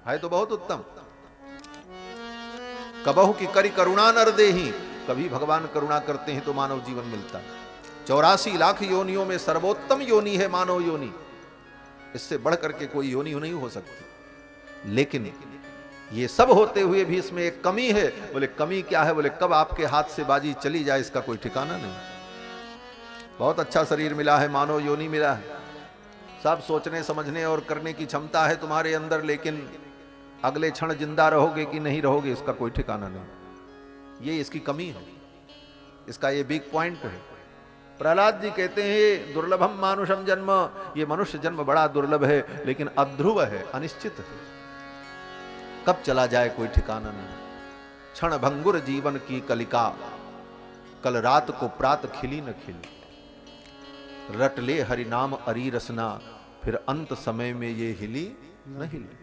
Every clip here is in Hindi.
है तो बहुत उत्तम। कबहु की करी करुणा नर देही, कभी भगवान करुणा करते हैं तो मानव जीवन मिलता है। 84 लाख योनियों में सर्वोत्तम योनि है मानव योनि, इससे बढ़ करके कोई योनि नहीं हो सकती। लेकिन ये सब होते हुए भी इसमें एक कमी है। बोले कमी क्या है? बोले कब आपके हाथ से बाजी चली जाए इसका कोई ठिकाना नहीं। बहुत अच्छा शरीर मिला है, मानव योनि मिला है, सब सोचने समझने और करने की क्षमता है तुम्हारे अंदर, लेकिन अगले क्षण जिंदा रहोगे कि नहीं रहोगे इसका कोई ठिकाना नहीं। ये इसकी कमी है, इसका ये बिग पॉइंट है। प्रहलाद जी कहते हैं दुर्लभम मानुषम जन्म, ये मनुष्य जन्म बड़ा दुर्लभ है, लेकिन अध्रुव है, अनिश्चित है, कब चला जाए कोई ठिकाना नहीं। क्षण भंगुर जीवन की कलिका, कल रात को प्रात खिली न खिली, रट ले हरि नाम अरी रसना, फिर अंत समय में ये हिली न हिली।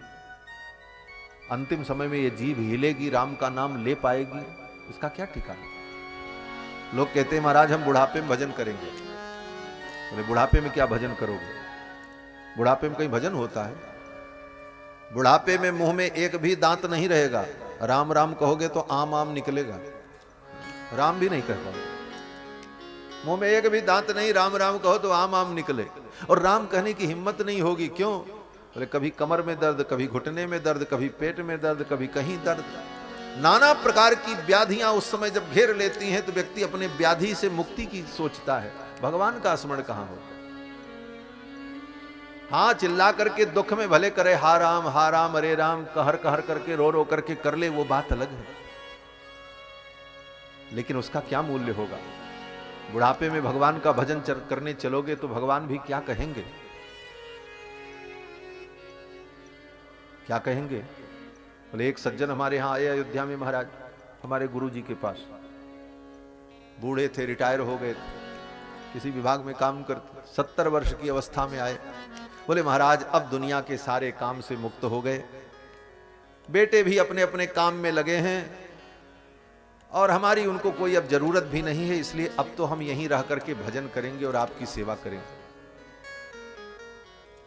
अंतिम समय में ये जीभ हिलेगी, राम का नाम ले पाएगी, इसका क्या ठिकाना। लोग कहते हैं महाराज हम बुढ़ापे में भजन करेंगे। बोले बुढ़ापे में क्या भजन करोगे? बुढ़ापे में कहीं भजन होता है? बुढ़ापे में मुंह में एक भी दांत नहीं रहेगा, राम राम कहोगे तो आम आम निकलेगा, राम भी नहीं कह पाओगे। मुंह में एक भी दांत नहीं, राम राम कहो तो आम आम निकले, और राम कहने की हिम्मत नहीं होगी। क्यों? बोले कभी कमर में दर्द, कभी घुटने में दर्द, कभी पेट में दर्द, कभी कहीं दर्द, नाना प्रकार की व्याधियां उस समय जब घेर लेती हैं तो व्यक्ति अपने व्याधि से मुक्ति की सोचता है, भगवान का स्मरण कहां होता। हाँ चिल्ला करके दुख में भले करे हा राम अरे राम, कहर कहर करके रो रो करके कर ले, वो बात अलग है, लेकिन उसका क्या मूल्य होगा। बुढ़ापे में भगवान का भजन करने चलोगे तो भगवान भी क्या कहेंगे, क्या कहेंगे। बोले एक सज्जन हमारे यहां आए अयोध्या में महाराज, हमारे गुरु जी के पास, बूढ़े थे, रिटायर हो गए थे, किसी विभाग में काम करते, 70 वर्ष की अवस्था में आए। बोले महाराज अब दुनिया के सारे काम से मुक्त हो गए, बेटे भी अपने अपने काम में लगे हैं और हमारी उनको कोई अब जरूरत भी नहीं है, इसलिए अब तो हम यहीं रह करके भजन करेंगे और आपकी सेवा करेंगे।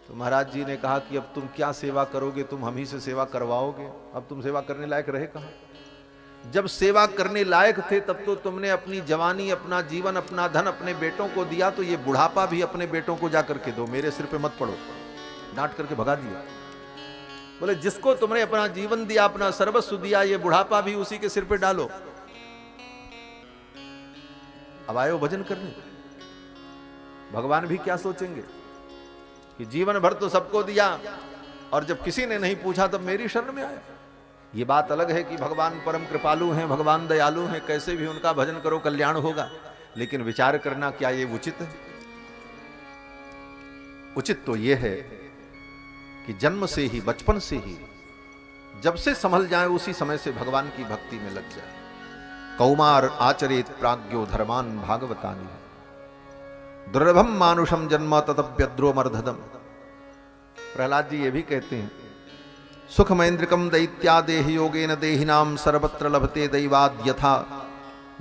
तो महाराज जी ने कहा कि अब तुम क्या सेवा करोगे, तुम हम ही से सेवा करवाओगे, अब तुम सेवा करने लायक रहे कहां। जब सेवा करने लायक थे तब तो तुमने अपनी जवानी, अपना जीवन, अपना धन अपने बेटों को दिया, तो ये बुढ़ापा भी अपने बेटों को जाकर के दो, मेरे सिर पे मत पड़ो। डांट करके भगा दिया। बोले जिसको तुमने अपना जीवन दिया, अपना सर्वस्व दिया, ये बुढ़ापा भी उसी के सिर पे डालो। अब आयो भजन करने, भगवान भी क्या सोचेंगे कि जीवन भर तो सबको दिया और जब किसी ने नहीं पूछा तब मेरी शरण में आया। ये बात अलग है कि भगवान परम कृपालु हैं, भगवान दयालु हैं, कैसे भी उनका भजन करो कल्याण होगा, लेकिन विचार करना क्या ये उचित है? उचित तो ये है कि जन्म से ही, बचपन से ही, जब से संभल जाए उसी समय से भगवान की भक्ति में लग जाए। कौमार आचरेत प्राज्ञो धर्मान भागवतानि, दुर्लभम मानुषम जन्म ततप्यद्रो मर्धदम। प्रहलाद जी ये भी कहते हैं सुखमैन्द्रिकम दैत्या देह योगेन देहिनाम सर्वत्र लभते दैवाद यथा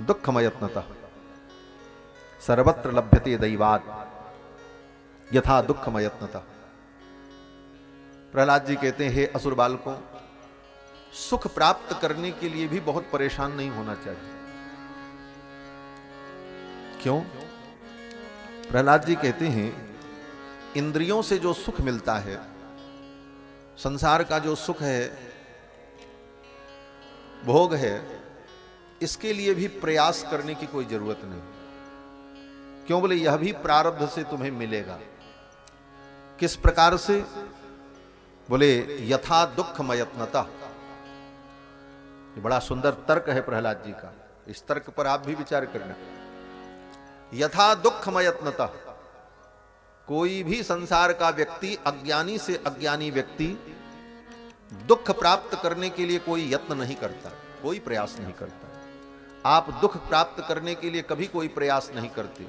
दुःखमयत्नतः, सर्वत्र लभ्यते दैवाद यथा दुःखमयत्नतः। प्रहलाद जी कहते हैं हे असुर बालकों, सुख प्राप्त करने के लिए भी बहुत परेशान नहीं होना चाहिए। क्यों? प्रहलाद जी कहते हैं इंद्रियों से जो सुख मिलता है, संसार का जो सुख है, भोग है, इसके लिए भी प्रयास करने की कोई जरूरत नहीं। क्यों? बोले यह भी प्रारब्ध से तुम्हें मिलेगा। किस प्रकार से? बोले यथा दुःखमयत्नतः। ये बड़ा सुंदर तर्क है प्रहलाद जी का, इस तर्क पर आप भी विचार करना। यथा दुःखमयत्नतः, कोई भी संसार का व्यक्ति, अज्ञानी से अज्ञानी व्यक्ति दुख प्राप्त करने के लिए कोई यत्न नहीं करता, कोई प्रयास नहीं करता। आप दुख प्राप्त करने के लिए कभी कोई प्रयास नहीं करते।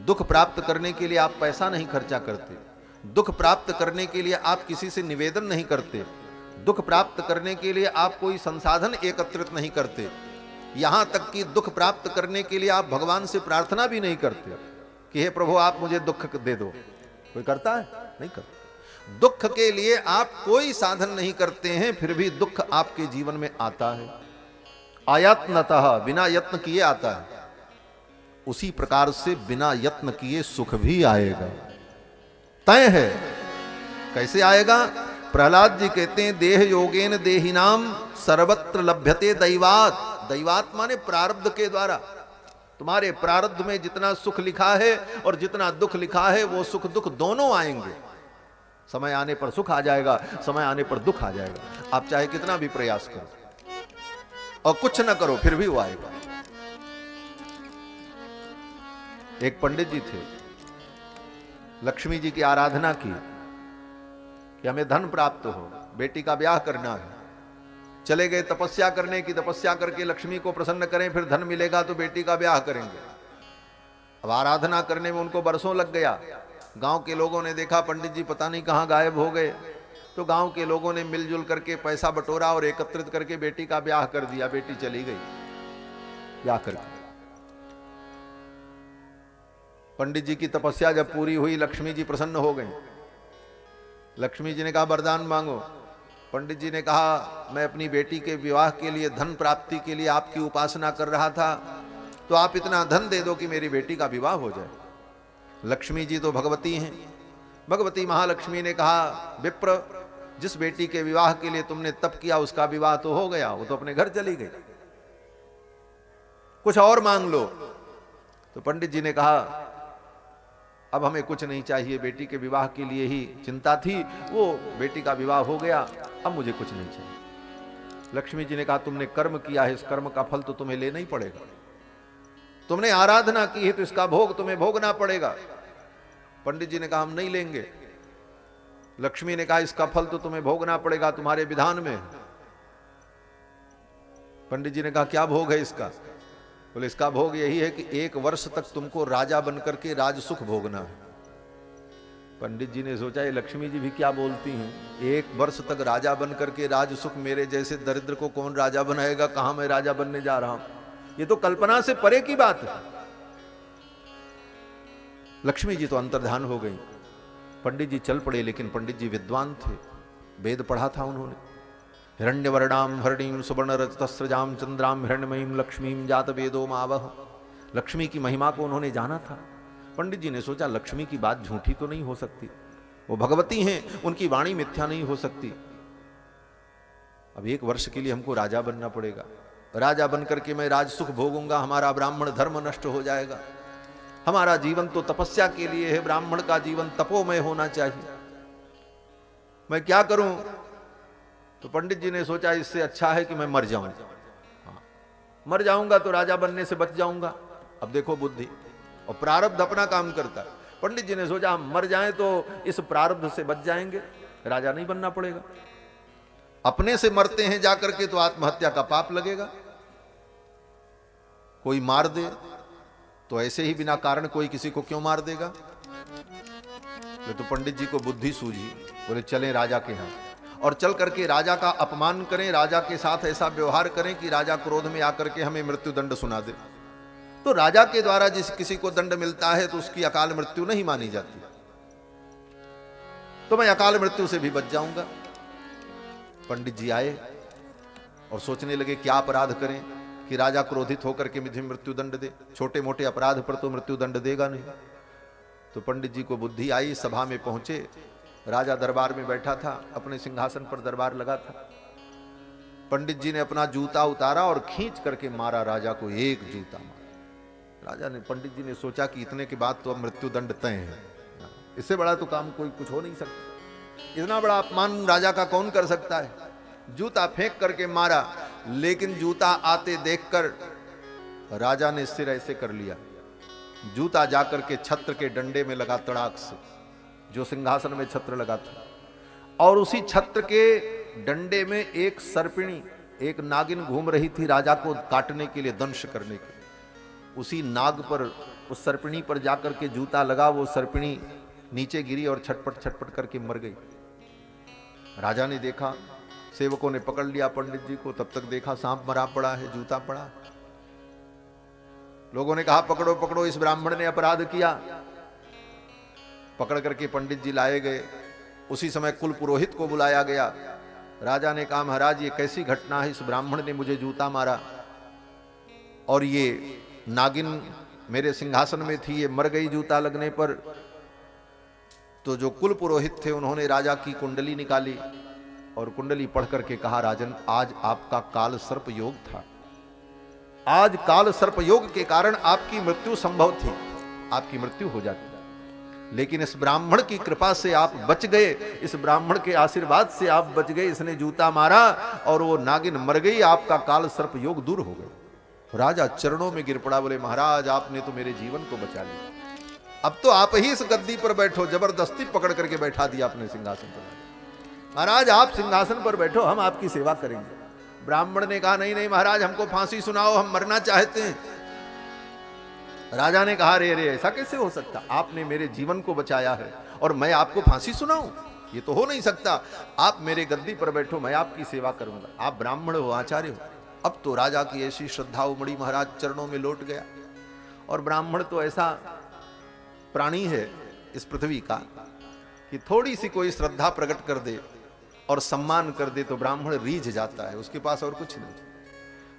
दुख प्राप्त करने के लिए आप पैसा नहीं खर्चा करते। दुख प्राप्त करने के लिए आप किसी से निवेदन नहीं करते। दुख प्राप्त करने के लिए आप कोई संसाधन एकत्रित नहीं करते। यहां तक कि दुख प्राप्त करने के लिए आप भगवान से प्रार्थना भी नहीं करते कि हे प्रभु आप मुझे दुख दे दो। कोई करता है? नहीं करता। दुख के लिए आप कोई साधन नहीं करते हैं, फिर भी दुख आपके जीवन में आता है। आयत्नतः, बिना यत्न किए आता है। उसी प्रकार से बिना यत्न किए सुख भी आएगा, तय है। कैसे आएगा? प्रहलाद जी कहते हैं, देह योगेन देहिनाम सर्वत्र लभ्यते दैवात। दैवात माने प्रारब्ध के द्वारा। तुम्हारे प्रारब्ध में जितना सुख लिखा है और जितना दुख लिखा है, वो सुख दुख दोनों आएंगे। समय आने पर सुख आ जाएगा, समय आने पर दुख आ जाएगा। आप चाहे कितना भी प्रयास करो और कुछ ना करो, फिर भी वो आएगा। एक पंडित जी थे, लक्ष्मी जी की आराधना की कि हमें धन प्राप्त हो, बेटी का ब्याह करना है। चले गए तपस्या करने की, तपस्या करके लक्ष्मी को प्रसन्न करें, फिर धन मिलेगा तो बेटी का ब्याह करेंगे। अब आराधना करने में उनको बरसों लग गया। गांव के लोगों ने देखा पंडित जी पता नहीं कहां गायब हो गए, तो गांव के लोगों ने मिलजुल करके पैसा बटोरा और एकत्रित करके बेटी का ब्याह कर दिया। बेटी चली गई ब्याह करके। पंडित जी की तपस्या जब पूरी हुई, लक्ष्मी जी प्रसन्न हो गई। लक्ष्मी जी ने कहा वरदान मांगो। पंडित जी ने कहा मैं अपनी बेटी के विवाह के लिए, धन प्राप्ति के लिए आपकी उपासना कर रहा था, तो आप इतना धन दे दो कि मेरी बेटी का विवाह हो जाए। लक्ष्मी जी तो भगवती हैं। भगवती महालक्ष्मी ने कहा विप्र, जिस बेटी के विवाह के लिए तुमने तप किया उसका विवाह तो हो गया, वो तो अपने घर चली गई, कुछ और मांग लो। तो पंडित जी ने कहा अब हमें कुछ नहीं चाहिए, बेटी के विवाह के लिए ही चिंता थी, वो बेटी का विवाह हो गया, अब मुझे कुछ नहीं चाहिए। लक्ष्मी जी ने कहा तुमने कर्म किया है, इस कर्म का फल तो तुम्हें लेना ही पड़ेगा। तुमने आराधना की है तो इसका भोग तुम्हें भोगना पड़ेगा। पंडित जी ने कहा हम नहीं लेंगे। लक्ष्मी ने कहा इसका फल तो तुम्हें भोगना पड़ेगा, तुम्हारे विधान में। पंडित जी ने कहा क्या भोग है इसका? बोले इसका भोग यही है कि 1 वर्ष तक तुमको राजा बनकर के राज सुख भोगना है। पंडित जी ने सोचा ये लक्ष्मी जी भी क्या बोलती हैं, 1 वर्ष तक राजा बनकर के राज सुख, मेरे जैसे दरिद्र को कौन राजा बनाएगा, कहां मैं राजा बनने जा रहा हूं, ये तो कल्पना से परे की बात है। लक्ष्मी जी तो अंतर्धान हो गई। पंडित जी चल पड़े, लेकिन पंडित जी विद्वान थे, वेद पढ़ा था उन्होंने। हिरण्यवर्णाम हरणीम सुवर्ण रजतस्रजाम चंद्राम हिरण्यमयीम लक्ष्मीम जात वेदो मावह। लक्ष्मी की महिमा को उन्होंने जाना था। पंडित जी ने सोचा लक्ष्मी की बात झूठी तो नहीं हो सकती, वो भगवती हैं, उनकी वाणी मिथ्या नहीं हो सकती। अब 1 वर्ष के लिए हमको राजा बनना पड़ेगा, राजा बनकर के मैं राज सुख भोगूंगा, हमारा ब्राह्मण धर्म नष्ट हो जाएगा। हमारा जीवन तो तपस्या के लिए है, ब्राह्मण का जीवन तपोमय होना चाहिए, मैं क्या करूं? तो पंडित जी ने सोचा इससे अच्छा है कि मैं मर जाऊं। मर जाऊंगा तो राजा बनने से बच जाऊंगा। अब देखो बुद्धि और प्रारब्ध अपना काम करता है। पंडित जी ने सोचा हम मर जाएं तो इस प्रारब्ध से बच जाएंगे, राजा नहीं बनना पड़ेगा। अपने से मरते हैं जाकर के तो आत्महत्या का पाप लगेगा। कोई मार दे तो ऐसे ही बिना कारण कोई किसी को क्यों मार देगा? तो पंडित जी को बुद्धि सूझी, बोले चलें राजा के यहां और चल करके राजा का अपमान करें, राजा के साथ ऐसा व्यवहार करें कि राजा क्रोध में आकर के हमें मृत्यु दंड सुना दे। तो राजा के द्वारा जिस किसी को दंड मिलता है तो उसकी अकाल मृत्यु नहीं मानी जाती, तो मैं अकाल मृत्यु से भी बच जाऊंगा। पंडित जी आए और सोचने लगे क्या अपराध करें कि राजा क्रोधित होकर के मुझे मृत्यु दंड दे। छोटे मोटे अपराध पर तो मृत्यु दंड देगा नहीं। तो पंडित जी को बुद्धि आई, सभा में पहुंचे, राजा दरबार में बैठा था, अपने सिंहासन पर दरबार लगा था। पंडित जी ने अपना जूता उतारा और खींच करके मारा राजा को, एक जूता मारा। राजा ने, पंडित जी ने सोचा कि इतने के बाद तो अब मृत्यु दंड तय है, इससे बड़ा तो काम कोई कुछ हो नहीं सकता, इतना बड़ा अपमान राजा का कौन कर सकता है। जूता फेंक करके मारा, लेकिन जूता आते देखकर राजा ने सिर ऐसे कर लिया, जूता जाकर के छत्र के डंडे में लगा तड़ाक से, जो सिंहासन में छत्र लगा था। और उसी छत्र के डंडे में एक सर्पिणी, एक नागिन घूम रही थी राजा को काटने के लिए, दंश करने के। उसी नाग पर, उस सर्पिणी पर जाकर के जूता लगा, वो सर्पिणी नीचे गिरी और छटपट छटपट करके मर गई। राजा ने देखा, सेवकों ने पकड़ लिया पंडित जी को, तब तक देखा सांप मरा पड़ा है, जूता पड़ा। लोगों ने कहा पकड़ो पकड़ो, इस ब्राह्मण ने अपराध किया। पकड़ करके पंडित जी लाए गए। उसी समय कुल पुरोहित को बुलाया गया। राजा ने कहा महाराज ये कैसी घटना है, इस ब्राह्मण ने मुझे जूता मारा और ये नागिन मेरे सिंहासन में थी, ये मर गई जूता लगने पर। तो जो कुल पुरोहित थे उन्होंने राजा की कुंडली निकाली और कुंडली पढ़ करके कहा राजन आज आपका काल सर्प योग था, आज काल सर्प योग के कारण आपकी मृत्यु संभव थी, आपकी मृत्यु हो जाती, लेकिन इस ब्राह्मण की कृपा से आप बच गए, इस ब्राह्मण के आशीर्वाद से आप बच गए। इसने जूता मारा और वो नागिन मर गई, आपका काल सर्प योग दूर हो गया। राजा चरणों में गिर पड़ा, बोले महाराज आपने तो मेरे जीवन को बचा लिया, अब तो आप ही इस गद्दी पर बैठो। जबरदस्ती पकड़ करके बैठा दिया अपने सिंहासन पर। महाराज आप सिंहासन पर बैठो, हम आपकी सेवा करेंगे। ब्राह्मण ने कहा नहीं नहीं महाराज हमको फांसी सुनाओ, हम मरना चाहते हैं। राजा ने कहा रे रे ऐसा कैसे हो सकता, आपने मेरे जीवन को बचाया है और मैं आपको फांसी सुनाऊं, ये तो हो नहीं सकता। आप मेरे गद्दी पर बैठो, मैं आपकी सेवा करूंगा, आप ब्राह्मण हो, आचार्य हो। अब तो राजा की ऐसी श्रद्धा उमड़ी, महाराज चरणों में लौट गया। और ब्राह्मण तो ऐसा प्राणी है इस पृथ्वी का कि थोड़ी सी कोई श्रद्धा प्रकट कर दे और सम्मान कर दे तो ब्राह्मण रीझ जाता है, उसके पास और कुछ नहीं।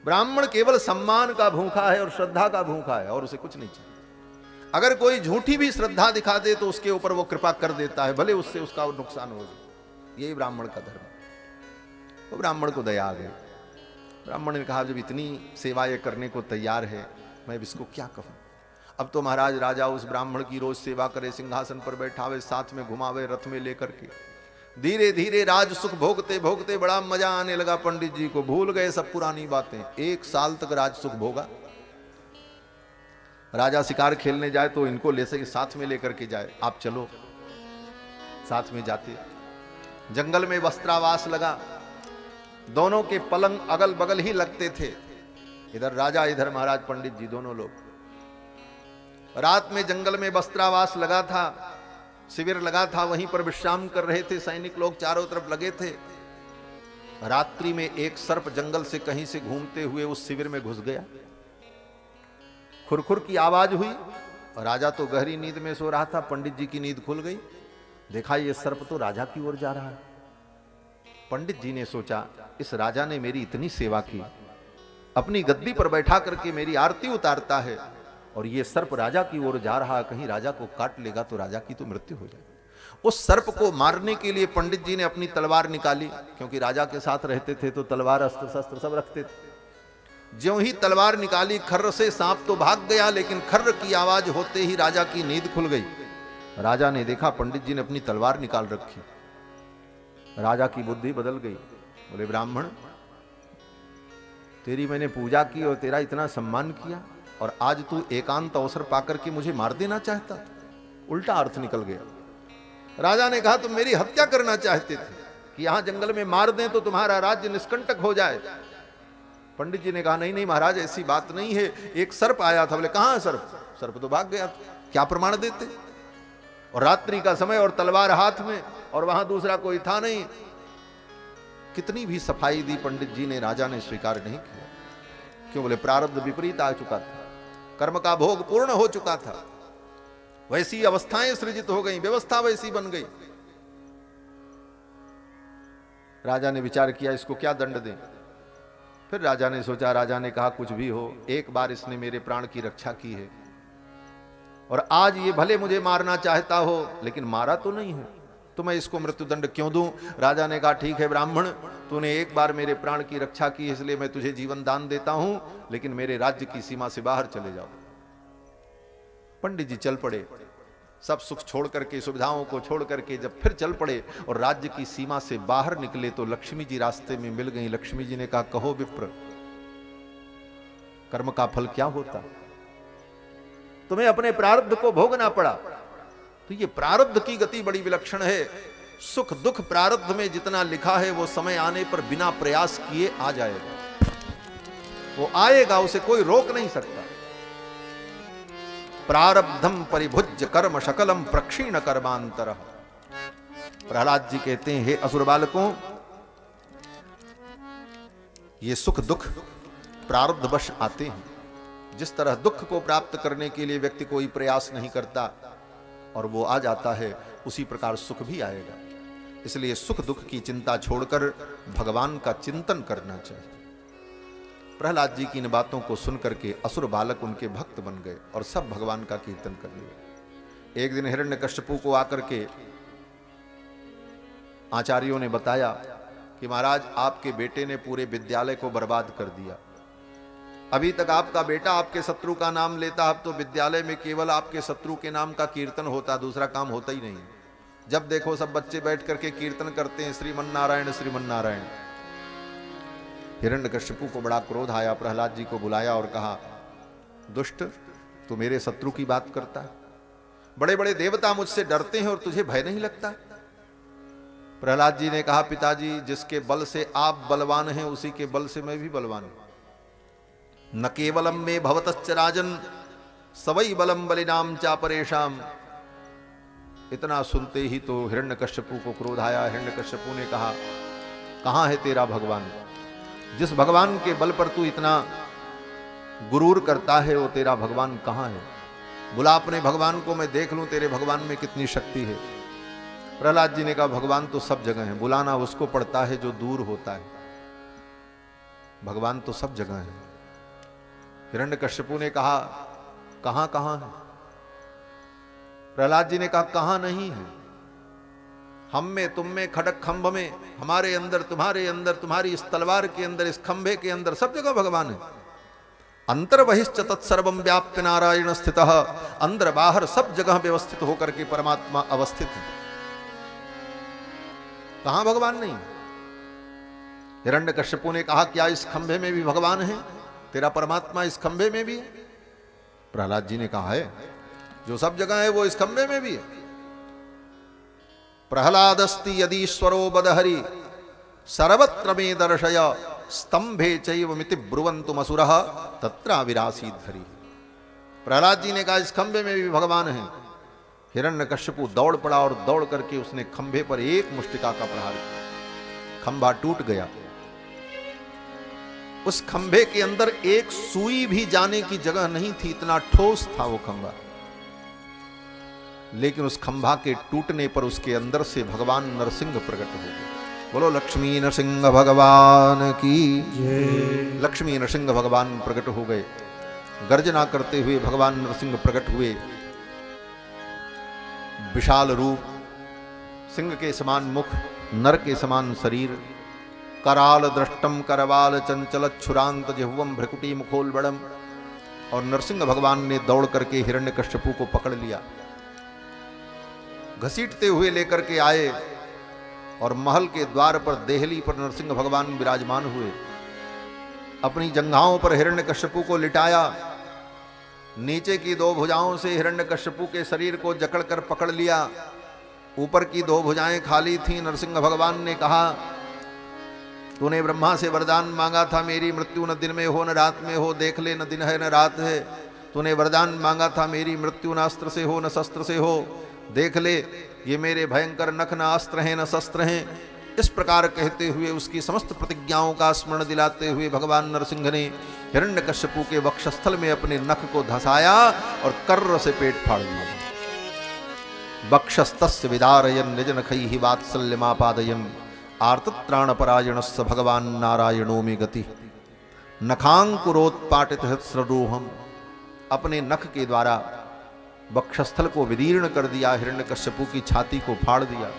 ब्राह्मण केवल सम्मान का भूखा है और श्रद्धा का भूखा है और उसे कुछ नहीं चाहिए। अगर कोई झूठी भी श्रद्धा दिखा दे तो उसके ऊपर वो कृपा कर देता है, भले उससे उसका नुकसान हो जाए। यही ब्राह्मण का धर्म है। तो ब्राह्मण को दया आ गई। ब्राह्मण ने कहा जब इतनी सेवा ये करने को तैयार है मैं अब इसको क्या कहूं। अब तो महाराज राजा उस ब्राह्मण की रोज सेवा करे, सिंहासन पर बैठावे, साथ में घुमावे रथ में लेकर के। धीरे धीरे राज सुख भोगते भोगते बड़ा मजा आने लगा पंडित जी को, भूल गए सब पुरानी बातें। 1 साल तक राज सुख भोगा। राजा शिकार खेलने जाए तो इनको ले सके साथ में लेकर के जाए, आप चलो, साथ में जाते। जंगल में वस्त्रावास लगा, दोनों के पलंग अगल बगल ही लगते थे, इधर राजा इधर महाराज पंडित जी दोनों लोग। रात में जंगल में वस्त्रावास लगा था, शिविर लगा था, वहीं पर विश्राम कर रहे थे। सैनिक लोग चारों तरफ लगे थे। रात्रि में एक सर्प जंगल से कहीं से घूमते हुए उस शिविर में घुस गया। खुरखुर की आवाज हुई। राजा तो गहरी नींद में सो रहा था, पंडित जी की नींद खुल गई। देखा ये सर्प तो राजा की ओर जा रहा है। पंडित जी ने सोचा इस राजा ने मेरी इतनी सेवा की, अपनी गद्दी पर बैठा करके मेरी आरती उतारता है और ये सर्प राजा की ओर जा रहा है, कहीं राजा को काट लेगा तो राजा की तो मृत्यु हो जाएगी। उस सर्प को मारने के लिए पंडित जी ने अपनी तलवार निकाली, क्योंकि राजा के साथ रहते थे तो तलवार अस्त्र शस्त्र सब रखते थे। ज्यों ही तलवार निकाली, खर्र से सांप तो भाग गया, लेकिन खर्र की आवाज होते ही राजा की नींद खुल गई। राजा ने देखा पंडित जी ने अपनी तलवार निकाल रखी। राजा की बुद्धि बदल गई। बोले ब्राह्मण तेरी मैंने पूजा की और तेरा इतना सम्मान किया और आज तू एकांत अवसर पाकर के मुझे मार देना चाहता। उल्टा अर्थ निकल गया। राजा ने कहा तुम मेरी हत्या करना चाहते थे कि यहां जंगल में मार दें तो तुम्हारा राज्य निष्कंटक हो जाए। पंडित जी ने कहा नहीं नहीं महाराज ऐसी बात नहीं है, एक सर्प आया था। बोले कहां सर्प? सर्प तो भाग गया। क्या प्रमाण देते? और रात्रि का समय और तलवार हाथ में और वहां दूसरा कोई था नहीं। कितनी भी सफाई दी पंडित जी ने, राजा ने स्वीकार नहीं किया। क्यों? बोले प्रारब्ध विपरीत आ चुका था, कर्म का भोग पूर्ण हो चुका था, वैसी अवस्थाएं सृजित हो गई, व्यवस्था वैसी बन गई। राजा ने विचार किया इसको क्या दंड दें। फिर राजा ने सोचा, राजा ने कहा कुछ भी हो, एक बार इसने मेरे प्राण की रक्षा की है और आज ये भले मुझे मारना चाहता हो लेकिन मारा तो नहीं है, तो मैं इसको मृत्युदंड क्यों दूं। राजा ने कहा ठीक है ब्राह्मण, तूने एक बार मेरे प्राण की रक्षा की इसलिए मैं तुझे जीवन दान देता हूं, लेकिन मेरे राज्य की सीमा से बाहर चले जाओ। पंडित जी चल पड़े, सब सुख छोड़ करके, सुविधाओं को छोड़ करके जब फिर चल पड़े और राज्य की सीमा से बाहर निकले तो लक्ष्मी जी रास्ते में मिल गई। लक्ष्मी जी ने कहा कहो विप्र, कर्म का फल क्या होता, तुम्हें अपने प्रारब्ध को भोगना पड़ा। तो ये प्रारब्ध की गति बड़ी विलक्षण है। सुख दुख प्रारब्ध में जितना लिखा है वो समय आने पर बिना प्रयास किए आ जाएगा, वो आएगा, उसे कोई रोक नहीं सकता। प्रारब्धम परिभुज्य कर्म शकलम प्रक्षीण कर्मांतर। प्रहलाद जी कहते हैं हे असुर बालकों, ये सुख दुख प्रारब्धवश आते हैं। जिस तरह दुख को प्राप्त करने के लिए व्यक्ति कोई प्रयास नहीं करता और वो आ जाता है, उसी प्रकार सुख भी आएगा। इसलिए सुख दुख की चिंता छोड़कर भगवान का चिंतन करना चाहिए। प्रहलाद जी की इन बातों को सुनकर के असुर बालक उनके भक्त बन गए और सब भगवान का कीर्तन करने लगे। एक दिन हिरण्यकश्यपु को आकर के आचार्यों ने बताया कि महाराज आपके बेटे ने पूरे विद्यालय को बर्बाद कर दिया। अभी तक आपका बेटा आपके शत्रु का नाम लेता, अब तो विद्यालय में केवल आपके शत्रु के नाम का कीर्तन होता, दूसरा काम होता ही नहीं। जब देखो सब बच्चे बैठ करके कीर्तन करते हैं श्रीमन नारायण श्रीमन नारायण। हिरण्यकश्यपु को बड़ा क्रोध आया, प्रहलाद जी को बुलाया और कहा, दुष्ट तू मेरे शत्रु की बात करता है, बड़े बड़े देवता मुझसे डरते हैं और तुझे भय नहीं लगता। प्रहलाद जी ने कहा, पिताजी जिसके बल से आप बलवान हैं उसी के बल से मैं भी बलवान हूं। न केवलम में भवतश्च राजन सवई बलम बलिनाम चा परेशाम। इतना सुनते ही तो हिरण्यकश्यपु को क्रोध आया। हिरण्यकश्यपु ने कहा, कहां है तेरा भगवान? जिस भगवान के बल पर तू इतना गुरूर करता है वो तेरा भगवान कहां है? बुला अपने भगवान को, मैं देख लूं तेरे भगवान में कितनी शक्ति है। प्रहलाद जी ने कहा, भगवान तो सब जगह है, बुलाना उसको पड़ता है जो दूर होता है, भगवान तो सब जगह है। हिरण्यकश्यपु ने कहा, कहां कहां है? प्रहलाद जी ने कहा, कहां नहीं है, हम में, तुम में, खड़क खंभ में, हमारे अंदर, तुम्हारे अंदर, तुम्हारी इस तलवार के अंदर, इस खंभे के अंदर, सब जगह भगवान है। अंतर बहिश्च तत्सर्वम व्याप्य नारायण स्थितः। अंदर बाहर सब जगह व्यवस्थित होकर के परमात्मा अवस्थित है, कहां भगवान नहीं? हिरण्यकश्यपु ने कहा, क्या इस खंभे में भी भगवान है? तेरा परमात्मा इस खंभे में भी है? प्रहलाद जी ने कहा, है, जो सब जगह है वो इस खंभे में भी है। प्रहलादस्ति यदीश्वरो बदहरि सर्वत्र में दर्शय स्तंभे चैवमिति ब्रुवन्तु असुरः तत्र विरासीत धरी। प्रहलाद जी ने कहा, इस खंभे में भी भगवान है। हिरण्यकश्यपु दौड़ पड़ा और दौड़ करके उसने खंभे पर एक मुष्टिका का प्रहार किया, खंभा टूट गया। उस खंभे के अंदर एक सुई भी जाने की जगह नहीं थी, इतना ठोस था वो खंभा। लेकिन उस खंभा के टूटने पर उसके अंदर से भगवान नरसिंह प्रकट हो गए। बोलो लक्ष्मी नरसिंह भगवान की जय। लक्ष्मी नरसिंह भगवान प्रकट हो गए। गर्जना करते हुए भगवान नरसिंह प्रकट हुए। विशाल रूप, सिंह के समान मुख, नर के समान शरीर, कराल दृष्टम करवाल चंचल छुरांत जिह्वम भ्रकुटी मुखोलबड़म। और नरसिंह भगवान ने दौड़ करके हिरण्यकश्यपु को पकड़ लिया, घसीटते हुए लेकर के आए और महल के द्वार पर देहली पर नरसिंह भगवान विराजमान हुए। अपनी जंघाओं पर हिरण्यकश्यपु को लिटाया, नीचे की दो भुजाओं से हिरण्यकश्यपु के शरीर को जकड़कर पकड़ लिया। ऊपर की दो भुजाएं खाली थीं। नरसिंह भगवान ने कहा, तूने ब्रह्मा से वरदान मांगा था, मेरी मृत्यु न दिन में हो न रात में हो, देख ले न दिन है न रात है। तूने वरदान मांगा था, मेरी मृत्यु न अस्त्र से हो न शस्त्र से हो, देख ले ये मेरे भयंकर नख न अस्त्र हैं न शस्त्र हैं। इस प्रकार कहते हुए उसकी समस्त प्रतिज्ञाओं का स्मरण दिलाते हुए भगवान नरसिंह ने हिरण्यकश्यपु के वक्षस्थल में अपने नख को धसाया और कर्र से पेट फाड़ दिया। वक्षस्तस्य विदारयन् निज नखैहि वात्सल्यमापादयन् आर्तत्राणपरायणस्य भगवान नारायणो मे गति। नखांकुरोत्पाटित हृत्स्ररोहम्, अपने नख के द्वारा वक्षस्थल को विदीर्ण कर दिया, हिरण्यकश्यपु की छाती को फाड़ दिया।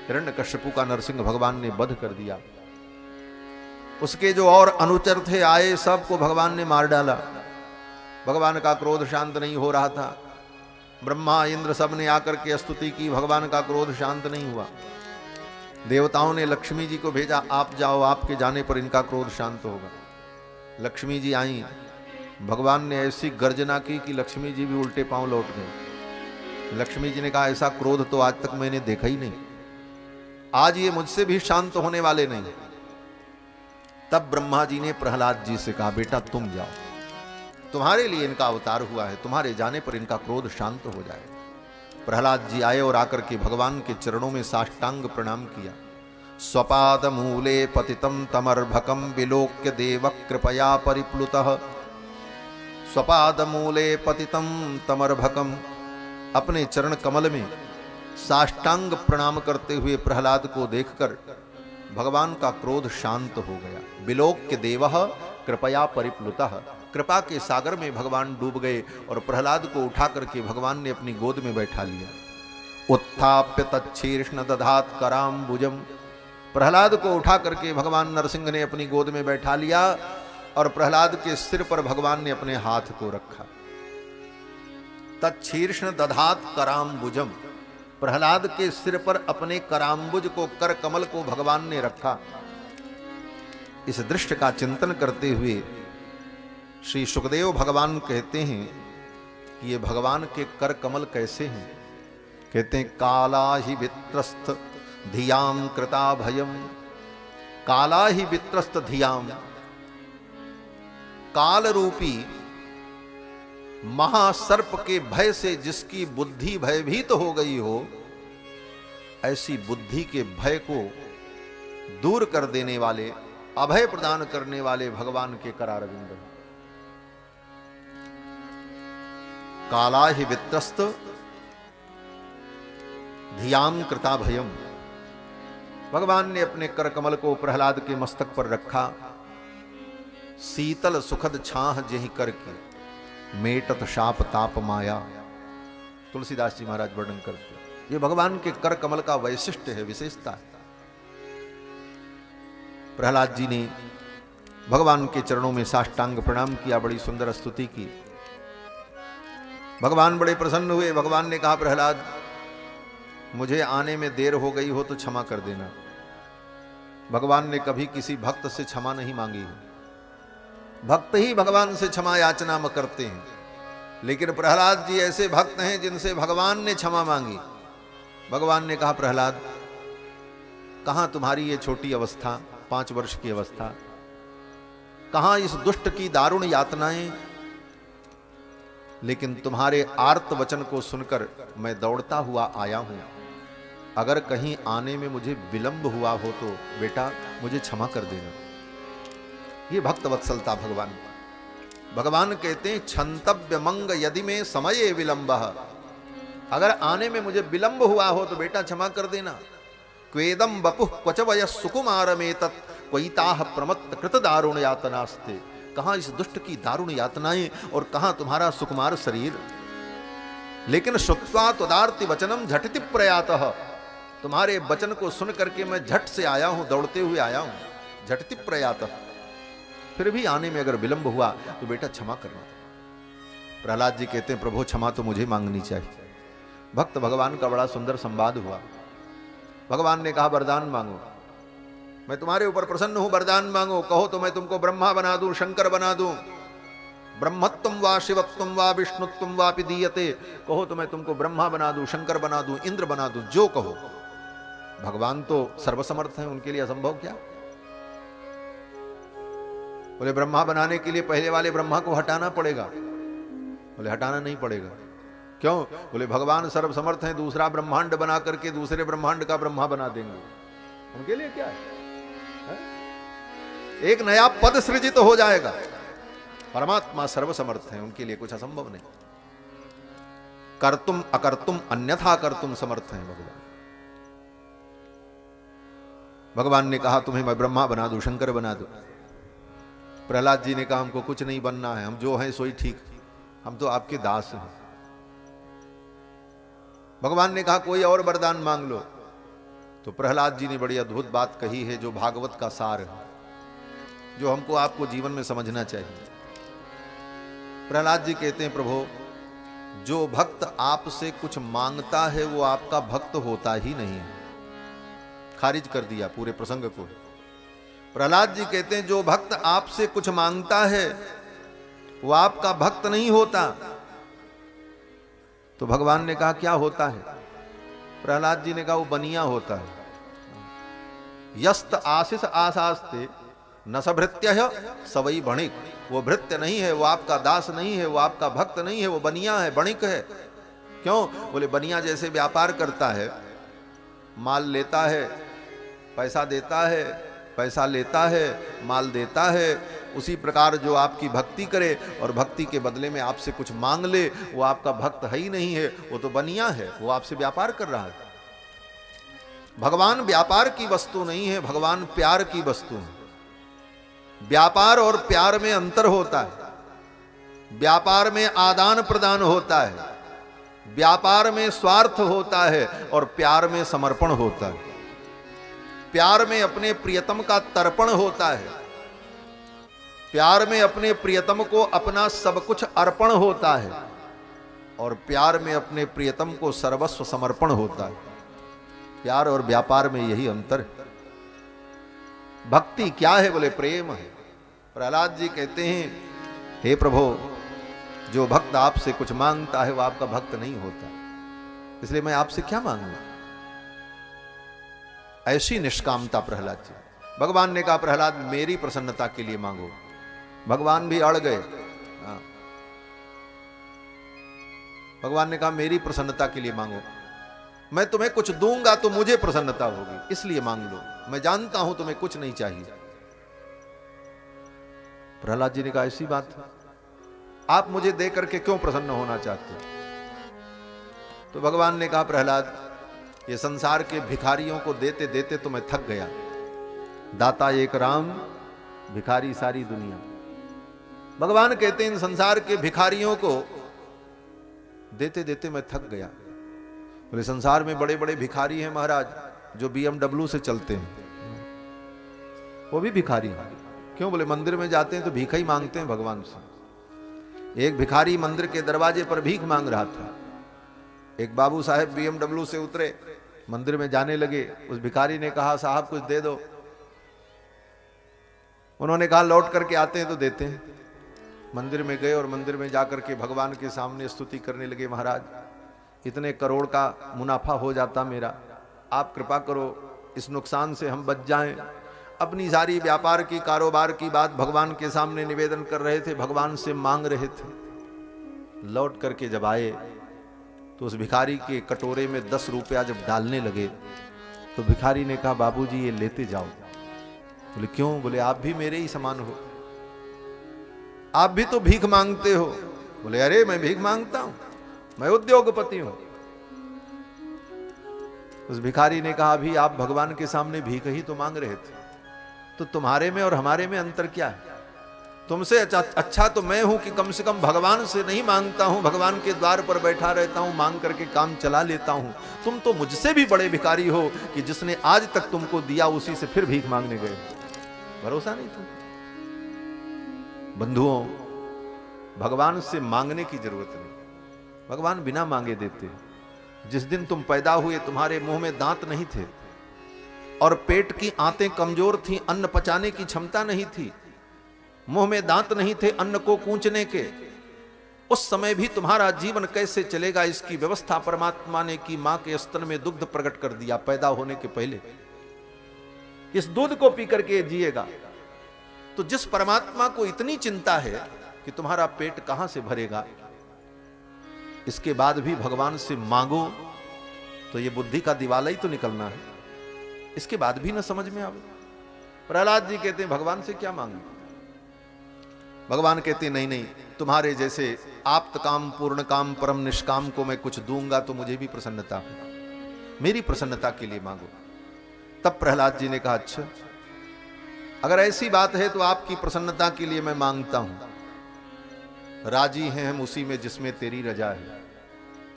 हिरण्यकश्यपु का नरसिंह भगवान ने वध कर दिया। उसके जो और अनुचर थे आए, सबको भगवान ने मार डाला। भगवान का क्रोध शांत नहीं हो रहा था। ब्रह्मा इंद्र सब ने आकर के स्तुति की, भगवान का क्रोध शांत नहीं हुआ। देवताओं ने लक्ष्मी जी को भेजा, आप जाओ, आपके जाने पर इनका क्रोध शांत होगा। लक्ष्मी जी आई, भगवान ने ऐसी गर्जना की कि लक्ष्मी जी भी उल्टे पांव लौट गए। लक्ष्मी जी ने कहा, ऐसा क्रोध तो आज तक मैंने देखा ही नहीं, आज ये मुझसे भी शांत होने वाले नहीं। तब ब्रह्मा जी ने प्रहलाद जी से कहा, बेटा तुम जाओ, तुम्हारे लिए इनका अवतार हुआ है, तुम्हारे जाने पर इनका क्रोध शांत हो जाए। प्रहलाद जी आए और आकर के भगवान के चरणों में साष्टांग प्रणाम किया। स्वपाद मूले पतितम तमर्भकम विलोक्य देव कृपया परिप्लुतः। स्वपाद मूले पतितम तमर्भकम, अपने चरण कमल में साष्टांग प्रणाम करते हुए प्रहलाद को देखकर भगवान का क्रोध शांत हो गया। विलोक्य देवः कृपया परिप्लुतः, कृपा के सागर में भगवान डूब गए और प्रहलाद को उठा करके भगवान ने अपनी गोद में बैठा लिया। उत्थाप्य तच्छीर्ष्ण दधात कराम्बुजम, प्रहलाद को उठा करके भगवान नरसिंह ने अपनी गोद में बैठा लिया और प्रहलाद के सिर पर भगवान ने अपने हाथ को रखा। तच्छीर्ष्ण दधात कराम्बुजम, प्रहलाद के सिर पर अपने कराम्बुज को, कर कमल को भगवान ने रखा। इस दृश्य का चिंतन करते हुए श्री सुखदेव भगवान कहते हैं कि ये भगवान के कर कमल कैसे हैं। कहते हैं काला ही वित्रस्त धियाम कृता भयम, काला ही वित्रस्त धियाम, काल रूपी महासर्प के भय से जिसकी बुद्धि भयभीत हो गई हो, ऐसी बुद्धि के भय को दूर कर देने वाले, अभय प्रदान करने वाले भगवान के करारविंद। काला ही वित्रस्त धियाम कृता भयम, भगवान ने अपने कर कमल को प्रहलाद के मस्तक पर रखा। शीतल सुखद छाह जेहि करके मेटत शाप ताप माया, तुलसीदास जी महाराज वर्णन करते हैं। ये भगवान के कर कमल का वैशिष्ट्य है, विशेषता है। प्रहलाद जी ने भगवान के चरणों में साष्टांग प्रणाम किया, बड़ी सुंदर स्तुति की। भगवान बड़े प्रसन्न हुए। भगवान ने कहा प्रहलाद मुझे आने में देर हो गई हो तो क्षमा कर देना। भगवान ने कभी किसी भक्त से क्षमा नहीं मांगी है, भक्त ही भगवान से क्षमा याचना में करते हैं, लेकिन प्रहलाद जी ऐसे भक्त हैं जिनसे भगवान ने क्षमा मांगी। भगवान ने कहा प्रहलाद कहां तुम्हारी ये छोटी अवस्था, 5 वर्ष की अवस्था, कहां इस दुष्ट की दारुण यातनाएं, लेकिन तुम्हारे आर्त वचन को सुनकर मैं दौड़ता हुआ आया हूं। अगर कहीं आने में मुझे विलंब हुआ हो तो बेटा मुझे क्षमा कर देना। ये भक्त वत्सलता भगवान। भगवान कहते हैं क्षंतव्य मंग यदि में समय विलंब, अगर आने में मुझे विलंब हुआ हो तो बेटा क्षमा कर देना। क्वेदम बपुः क्वच वय सुकुमार में तत् क्वैताह प्रमत्त कृत दारुण यातनास्ते, कहां इस दुष्ट की दारुण यातनाएं और कहां तुम्हारा सुकुमार शरीर। लेकिन श्रुत्वा त्वदार्ति वचनम झटिति प्रयातः, तुम्हारे वचन को सुन करके मैं झट से आया हूं, दौड़ते हुए आया हूं, झटिति प्रयातः। फिर भी आने में अगर विलंब हुआ तो बेटा क्षमा करना। प्रहलाद जी कहते हैं प्रभु क्षमा तो मुझे मांगनी चाहिए। भक्त भगवान का बड़ा सुंदर संवाद हुआ। भगवान ने कहा वरदान मांगो, मैं तुम्हारे ऊपर प्रसन्न हूं, वरदान मांगो। कहो तो मैं तुमको ब्रह्मा बना दूं, शंकर बना दूं। ब्रह्मत्वम वा शिवत्वम वा विष्णुत्वम वापि दीयते, कहो तो मैं तुमको ब्रह्मा बना दूं, शंकर बना दूं, इंद्र बना दूं, जो कहो। भगवान तो सर्वसमर्थ हैं, उनके लिए असंभव क्या। बोले ब्रह्मा बनाने के लिए पहले वाले ब्रह्मा को हटाना पड़ेगा। बोले हटाना नहीं पड़ेगा। क्यों? बोले भगवान सर्वसमर्थ हैं, दूसरा ब्रह्मांड बना करके दूसरे ब्रह्मांड का ब्रह्मा बना देंगे। उनके लिए क्या है? एक नया पद सृजित हो जाएगा। परमात्मा सर्वसमर्थ है, उनके लिए कुछ असंभव नहीं। कर्तुम अकर्तुम अन्यथा कर्तुम समर्थ हैं भगवान। भगवान ने कहा तुम्हें मैं ब्रह्मा बना दूं, शंकर बना दूं। प्रहलाद जी ने कहा हमको कुछ नहीं बनना है, हम जो हैं सोई ठीक, हम तो आपके दास हैं। भगवान ने कहा कोई और वरदान मांग लो। तो प्रहलाद जी ने बड़ी अद्भुत बात कही है, जो भागवत का सार है, जो हमको आपको जीवन में समझना चाहिए। प्रहलाद जी कहते हैं प्रभु जो भक्त आपसे कुछ मांगता है वो आपका भक्त होता ही नहीं है। खारिज कर दिया पूरे प्रसंग को। प्रहलाद जी कहते हैं जो भक्त आपसे कुछ मांगता है वो आपका भक्त नहीं होता। तो भगवान ने कहा क्या होता है? प्रहलाद जी ने कहा वो बनिया होता है। यस्त आशीष आशास्ते न सभृत्य सवई बणिक, वो भृत्य नहीं है, वो आपका दास नहीं है, वो आपका भक्त नहीं है, वो बनिया है, बणिक है। क्यों? बोले बनिया जैसे व्यापार करता है, माल लेता है, पैसा देता है, पैसा लेता है, माल देता है, उसी प्रकार जो आपकी भक्ति करे और भक्ति के बदले में आपसे कुछ मांग ले, वो आपका भक्त है ही नहीं है, वो तो बनिया है, वो आपसे व्यापार कर रहा है। भगवान व्यापार की वस्तु नहीं है, भगवान प्यार की वस्तु है। व्यापार और प्यार में अंतर होता है। व्यापार में आदान प्रदान होता है, व्यापार में स्वार्थ होता है और प्यार में समर्पण होता है। प्यार में अपने प्रियतम का तर्पण होता है, प्यार में अपने प्रियतम को अपना सब कुछ अर्पण होता है और प्यार में अपने प्रियतम को सर्वस्व समर्पण होता है। प्यार और व्यापार में यही अंतर है। भक्ति क्या है? बोले प्रेम है। प्रहलाद जी कहते हैं, हे प्रभु, जो भक्त आपसे कुछ मांगता है वो आपका भक्त नहीं होता, इसलिए मैं आपसे क्या मांगू? ऐसी निष्कामता प्रहलाद जी। भगवान ने कहा, प्रहलाद मेरी प्रसन्नता के लिए मांगो। भगवान भी अड़ गए। भगवान ने कहा, मेरी प्रसन्नता के लिए मांगो, मैं तुम्हें कुछ दूंगा तो मुझे प्रसन्नता होगी, इसलिए मांग लो। मैं जानता हूं तुम्हें कुछ नहीं चाहिए। प्रहलाद जी ने कहा, ऐसी बात है, आप मुझे दे करके क्यों प्रसन्न होना चाहते हो? तो भगवान ने कहा, प्रहलाद, ये संसार के भिखारियों को देते देते तो मैं थक गया। दाता एक राम, भिखारी सारी दुनिया। भगवान कहते हैं, इन संसार के भिखारियों को देते देते मैं थक गया। बोले, संसार में बड़े बड़े भिखारी हैं महाराज, जो BMW से चलते हैं, वो भी भिखारी हैं। क्यों? बोले, मंदिर में जाते हैं तो भीख ही मांगते हैं भगवान से। एक भिखारी मंदिर के दरवाजे पर भीख मांग रहा था। एक बाबू साहब BMW से उतरे, मंदिर में जाने लगे। उस भिखारी ने कहा, साहब कुछ दे दो। उन्होंने कहा, लौट करके आते हैं तो देते हैं। मंदिर में गए और मंदिर में जाकर के भगवान के सामने स्तुति करने लगे, महाराज इतने करोड़ का मुनाफा हो जाता मेरा, आप कृपा करो इस नुकसान से हम बच जाएं। अपनी सारी व्यापार की, कारोबार की बात भगवान के सामने निवेदन कर रहे थे, भगवान से मांग रहे थे। लौट करके जब आए तो उस भिखारी के कटोरे में 10 रुपया जब डालने लगे तो भिखारी ने कहा, बाबूजी ये लेते जाओ। बोले, क्यों? बोले, आप भी मेरे ही समान हो, आप भी तो भीख मांगते हो। बोले, अरे मैं भीख मांगता हूं, मैं उद्योगपति हूं। उस भिखारी ने कहा, अभी आप भगवान के सामने भीख ही तो मांग रहे थे, तो तुम्हारे में और हमारे में अंतर क्या है? तुमसे अच्छा तो मैं हूं कि कम से कम भगवान से नहीं मांगता हूं, भगवान के द्वार पर बैठा रहता हूं, मांग करके काम चला लेता हूं। तुम तो मुझसे भी बड़े भिखारी हो कि जिसने आज तक तुमको दिया उसी से फिर भीख मांगने गए। भरोसा नहीं तुम? बंधुओं, भगवान से मांगने की जरूरत नहीं, भगवान बिना मांगे देते। जिस दिन तुम पैदा हुए तुम्हारे मुंह में दांत नहीं थे और पेट की आंतें कमजोर थीं, अन्न पचाने की क्षमता नहीं थी, मुंह में दांत नहीं थे अन्न को कूंचने के, उस समय भी तुम्हारा जीवन कैसे चलेगा इसकी व्यवस्था परमात्मा ने की। मां के स्तन में दुग्ध प्रकट कर दिया पैदा होने के पहले, इस दूध को पी करके जिएगा। तो जिस परमात्मा को इतनी चिंता है कि तुम्हारा पेट कहां से भरेगा, इसके बाद भी भगवान से मांगो, तो ये बुद्धि का दिवाला ही तो निकलना है। इसके बाद भी ना समझ में आवे। प्रहलाद जी कहते हैं, भगवान से क्या मांगे? भगवान कहते हैं, नहीं नहीं, तुम्हारे जैसे आप्त काम, पूर्ण काम, परम निष्काम को मैं कुछ दूंगा तो मुझे भी प्रसन्नता होगा, मेरी प्रसन्नता के लिए मांगो। तब प्रहलाद जी ने कहा, अच्छा अगर ऐसी बात है तो आपकी प्रसन्नता के लिए मैं मांगता हूं। राजी हैं हम उसी में जिसमें तेरी रजा है।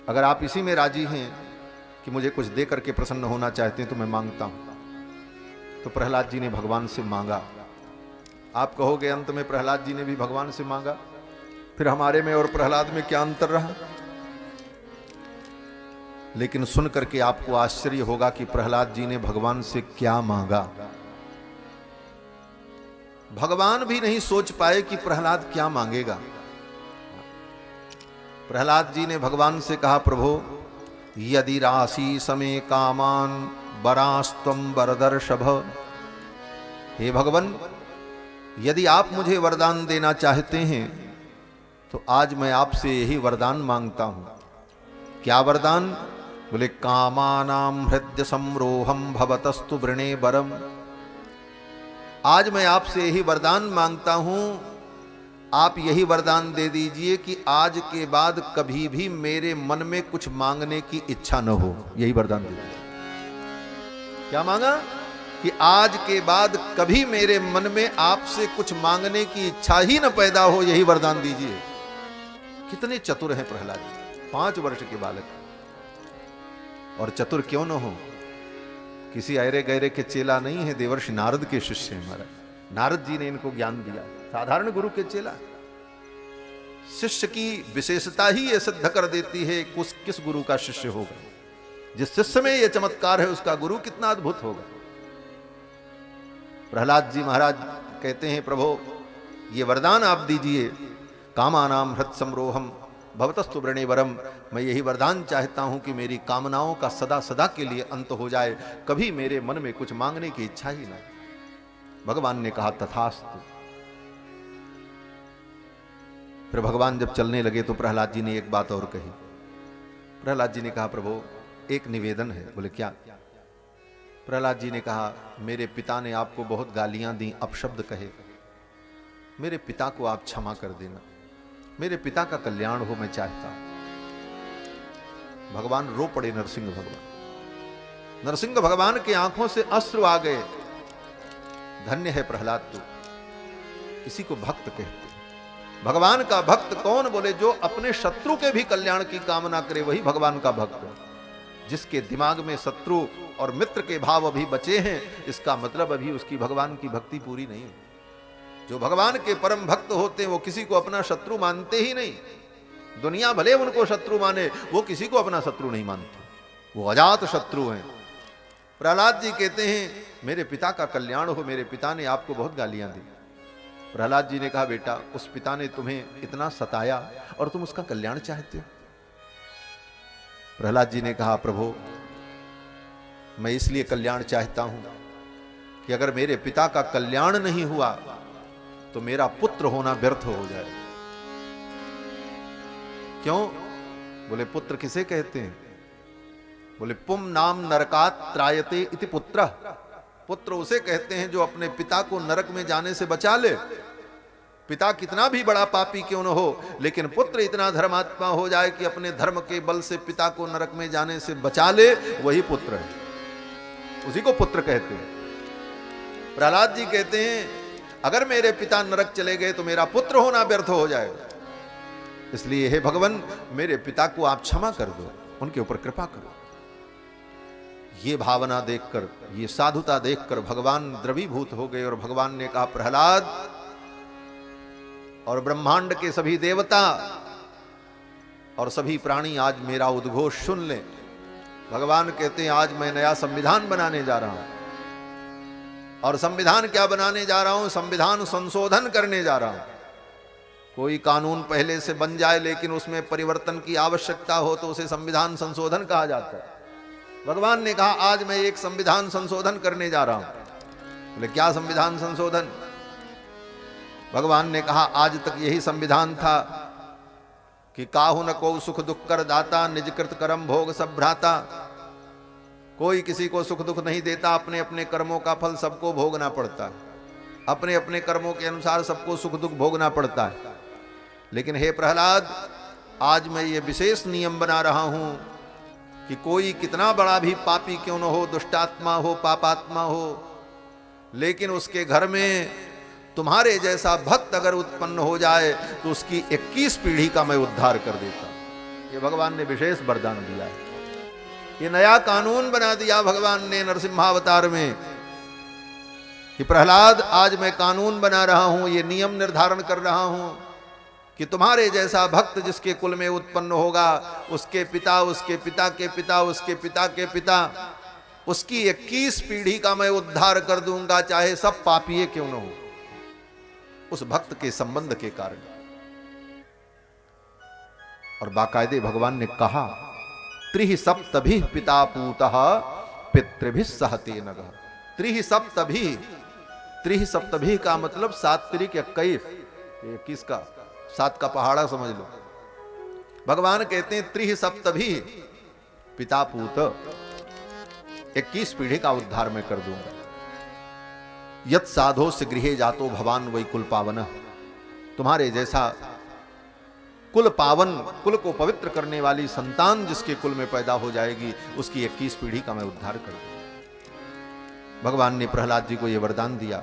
अगर आप इसी में राजी हैं कि मुझे कुछ दे करके प्रसन्न होना चाहते हैं तो मैं मांगता हूं। तो प्रहलाद जी ने भगवान से मांगा। आप कहोगे अंत में प्रहलाद जी ने भी भगवान से मांगा, फिर हमारे में और प्रहलाद में क्या अंतर रहा? लेकिन सुन करके आपको आश्चर्य होगा कि प्रहलाद जी ने भगवान से क्या मांगा। भगवान भी नहीं सोच पाए कि प्रहलाद क्या मांगेगा। प्रहलाद जी ने भगवान से कहा, प्रभु यदि राशि समे कामान वरास्तम वरदर्शभ। हे भगवान, यदि आप मुझे वरदान देना चाहते हैं तो आज मैं आपसे यही वरदान मांगता हूं। क्या वरदान? बोले, कामानाम हृदय संरोहम भवतस्तु वृणे वरम। आज मैं आपसे यही वरदान मांगता हूं, आप यही वरदान दे दीजिए कि आज के बाद कभी भी मेरे मन में कुछ मांगने की इच्छा न हो। यही वरदान दे दीजिए। क्या मांगा कि आज के बाद कभी मेरे मन में आपसे कुछ मांगने की इच्छा ही न पैदा हो, यही वरदान दीजिए। कितने चतुर हैं प्रहलाद जी, 5 वर्ष के बालक। और चतुर क्यों न हो, किसी अरे गहरे के चेला नहीं है, देवर्षि नारद के शिष्य हैं महाराज। नारद जी ने इनको ज्ञान दिया, साधारण गुरु के चेला। शिष्य की विशेषता ही ये सिद्ध कर देती है किस गुरु का शिष्य होगा। जिस शिष्य में ये चमत्कार है उसका गुरु कितना अद्भुत होगा। प्रहलाद जी महाराज कहते हैं, प्रभु ये वरदान आप दीजिए, कामानाम हृत समरोहम भवतस्तु वृणे वरम। मैं यही वरदान चाहता हूं कि मेरी कामनाओं का सदा सदा के लिए अंत हो जाए, कभी मेरे मन में कुछ मांगने की इच्छा ही ना। भगवान ने कहा तथास्तु। फिर भगवान जब चलने लगे तो प्रहलाद जी ने एक बात और कही। प्रहलाद जी ने कहा, प्रभु एक निवेदन है। बोले क्या? प्रहलाद जी ने कहा, मेरे पिता ने आपको बहुत गालियां दी, अपशब्द कहे, मेरे पिता को आप क्षमा कर देना, मेरे पिता का कल्याण हो, मैं चाहता हूं। भगवान रो पड़े, नरसिंह भगवान। नरसिंह भगवान की आंखों से अश्रु आ गए। धन्य है प्रहलाद तू, इसी को भक्त कहते हैं। भगवान का भक्त कौन? बोले जो अपने शत्रु के भी कल्याण की कामना करे, वही भगवान का भक्त है। जिसके दिमाग में शत्रु और मित्र के भाव अभी बचे हैं, इसका मतलब अभी उसकी भगवान की भक्ति पूरी नहीं है। जो भगवान के परम भक्त होते हैं वो किसी को अपना शत्रु मानते ही नहीं। दुनिया भले उनको शत्रु माने, वो किसी को अपना शत्रु नहीं मानते, वो अजात शत्रु हैं। प्रहलाद जी कहते हैं, मेरे पिता का कल्याण हो, मेरे पिता ने आपको बहुत गालियां दी। प्रहलाद जी ने कहा, बेटा उस पिता ने तुम्हें इतना सताया और तुम उसका कल्याण चाहते हो? प्रहलाद जी ने कहा, प्रभु मैं इसलिए कल्याण चाहता हूं कि अगर मेरे पिता का कल्याण नहीं हुआ तो मेरा पुत्र होना व्यर्थ हो जाए। क्यों? बोले पुत्र किसे कहते हैं? बोले पुम नाम नरकात त्रायते इति पुत्र। पुत्र उसे कहते हैं जो अपने पिता को नरक में जाने से बचा ले। पिता कितना भी बड़ा पापी क्यों न हो, लेकिन पुत्र इतना धर्मात्मा हो जाए कि अपने धर्म के बल से पिता को नरक में जाने से बचा ले, वही पुत्र है, उसी को पुत्र कहते हैं। प्रहलाद जी कहते हैं, अगर मेरे पिता नरक चले गए तो मेरा पुत्र होना व्यर्थ हो जाएगा। इसलिए हे भगवान, मेरे पिता को आप क्षमा कर दो, उनके ऊपर कृपा करो। ये भावना देखकर, ये साधुता देखकर भगवान द्रवीभूत हो गए और भगवान ने कहा, प्रहलाद और ब्रह्मांड के सभी देवता और सभी प्राणी आज मेरा उद्घोष सुन लें। भगवान कहते हैं, आज मैं नया संविधान बनाने जा रहा हूं। और संविधान क्या बनाने जा रहा हूं? संविधान संशोधन करने जा रहा हूं। कोई कानून पहले से बन जाए लेकिन उसमें परिवर्तन की आवश्यकता हो तो उसे संविधान संशोधन कहा जाता है। भगवान ने कहा, आज मैं एक संविधान संशोधन करने जा रहा हूं। बोले क्या संविधान संशोधन? भगवान ने कहा, आज तक यही संविधान था कि काहू न को सुख दुख कर दाता, निज कृत कर्म भोग सब भ्राता। कोई किसी को सुख दुख नहीं देता, अपने अपने कर्मों का फल सबको भोगना पड़ता है, अपने अपने कर्मों के अनुसार सबको सुख दुख भोगना पड़ता है। लेकिन हे प्रहलाद, आज मैं ये विशेष नियम बना रहा हूं कि कोई कितना बड़ा भी पापी क्यों न हो, दुष्टात्मा हो, पापात्मा हो, लेकिन उसके घर में तुम्हारे जैसा भक्त अगर उत्पन्न हो जाए तो उसकी 21 पीढ़ी का मैं उद्धार कर देता हूं। ये भगवान ने विशेष वरदान दिया है। ये नया कानून बना दिया भगवान ने नरसिम्हावतार में कि प्रहलाद, आज मैं कानून बना रहा हूं, ये नियम निर्धारण कर रहा हूं कि तुम्हारे जैसा भक्त जिसके कुल में उत्पन्न होगा, उसके पिता, उसके पिता के पिता, उसके पिता के पिता, उसकी 21 पीढ़ी का मैं उद्धार कर दूंगा, चाहे सब पापी क्यों न हो, उस भक्त के संबंध के कारण। और बाकायदे भगवान ने कहा, त्रिहि सप्तभिः पिता पूतः पितृभिः सहते नगः। त्रिहि सप्तभिः, त्रिहि सप्तभिः का मतलब 7 त्रिक 21, 21 का 7 का पहाड़ा समझ लो। भगवान कहते हैं त्रिहि सप्तभिः पिता पूत, 21 पीढ़ी का उद्धार मैं कर दूंगा। यत् साधो से गृहे जातो भवान वै कुल पावन। तुम्हारे जैसा कुल पावन, कुल को पवित्र करने वाली संतान जिसके कुल में पैदा हो जाएगी, उसकी 21 पीढ़ी का मैं उद्धार कर दूंगा। भगवान ने प्रहलाद जी को यह वरदान दिया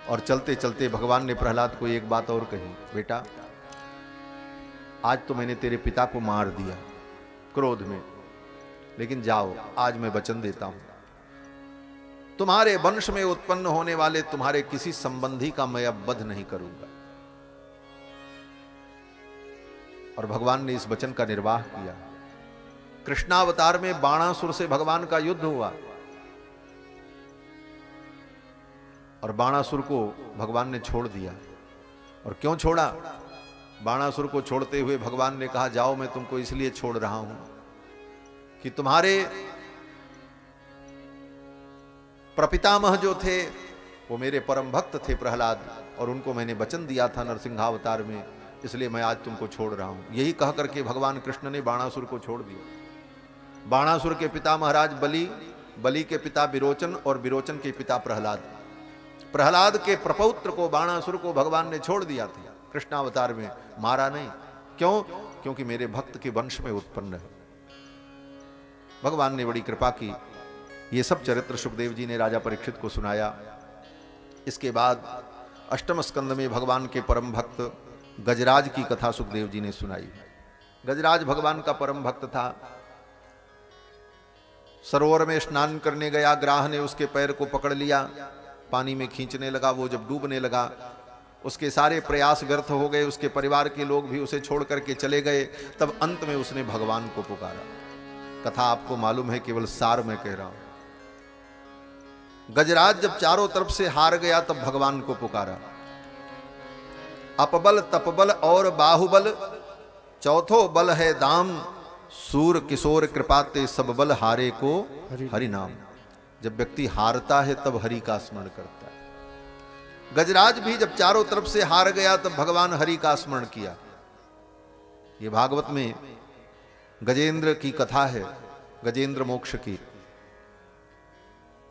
और चलते चलते भगवान ने प्रहलाद को एक बात और कही, बेटा आज तो मैंने तेरे पिता को मार दिया क्रोध में, लेकिन जाओ आज मैं वचन देता हूं, तुम्हारे वंश में उत्पन्न होने वाले तुम्हारे किसी संबंधी का मैं अब वध नहीं करूंगा। और भगवान ने इस वचन का निर्वाह किया। कृष्णावतार में बाणासुर से भगवान का युद्ध हुआ और बाणासुर को भगवान ने छोड़ दिया। और क्यों छोड़ा? बाणासुर को छोड़ते हुए भगवान ने कहा, जाओ मैं तुमको इसलिए छोड़ रहा हूं कि तुम्हारे प्रपितामह जो थे वो मेरे परम भक्त थे प्रहलाद, और उनको मैंने वचन दिया था नरसिंहावतार में, इसलिए मैं आज तुमको छोड़ रहा हूं। यही कह करके भगवान कृष्ण ने बाणासुर को छोड़ दिया। बाणासुर के पिता महाराज बलि, बलि के पिता विरोचन और विरोचन के पिता प्रहलाद। प्रहलाद के प्रपौत्र को बाणासुर को भगवान ने छोड़ दिया था कृष्णावतार में, मारा नहीं। क्यों? क्योंकि मेरे भक्त के वंश में उत्पन्न है। भगवान ने बड़ी कृपा की। ये सब चरित्र सुखदेव जी ने राजा परीक्षित को सुनाया। इसके बाद अष्टम स्कंद में भगवान के परम भक्त गजराज की कथा सुखदेव जी ने सुनाई। गजराज भगवान का परम भक्त था। सरोवर में स्नान करने गया, ग्राह ने उसके पैर को पकड़ लिया, पानी में खींचने लगा। वो जब डूबने लगा, उसके सारे प्रयास व्यर्थ हो गए, उसके परिवार के लोग भी उसे छोड़ करके चले गए। तब अंत में उसने भगवान को पुकारा। कथा आपको मालूम है, केवल सार मैं कह रहा हूं। गजराज जब चारों तरफ से हार गया तब भगवान को पुकारा। अपबल तपबल और बाहुबल, चौथो बल है दाम, सूर किशोर कृपाते सब बल हारे को हरि नाम। जब व्यक्ति हारता है तब हरि का स्मरण करता है। गजराज भी जब चारों तरफ से हार गया तब भगवान हरि का स्मरण किया। ये भागवत में गजेंद्र की कथा है, गजेंद्र मोक्ष की।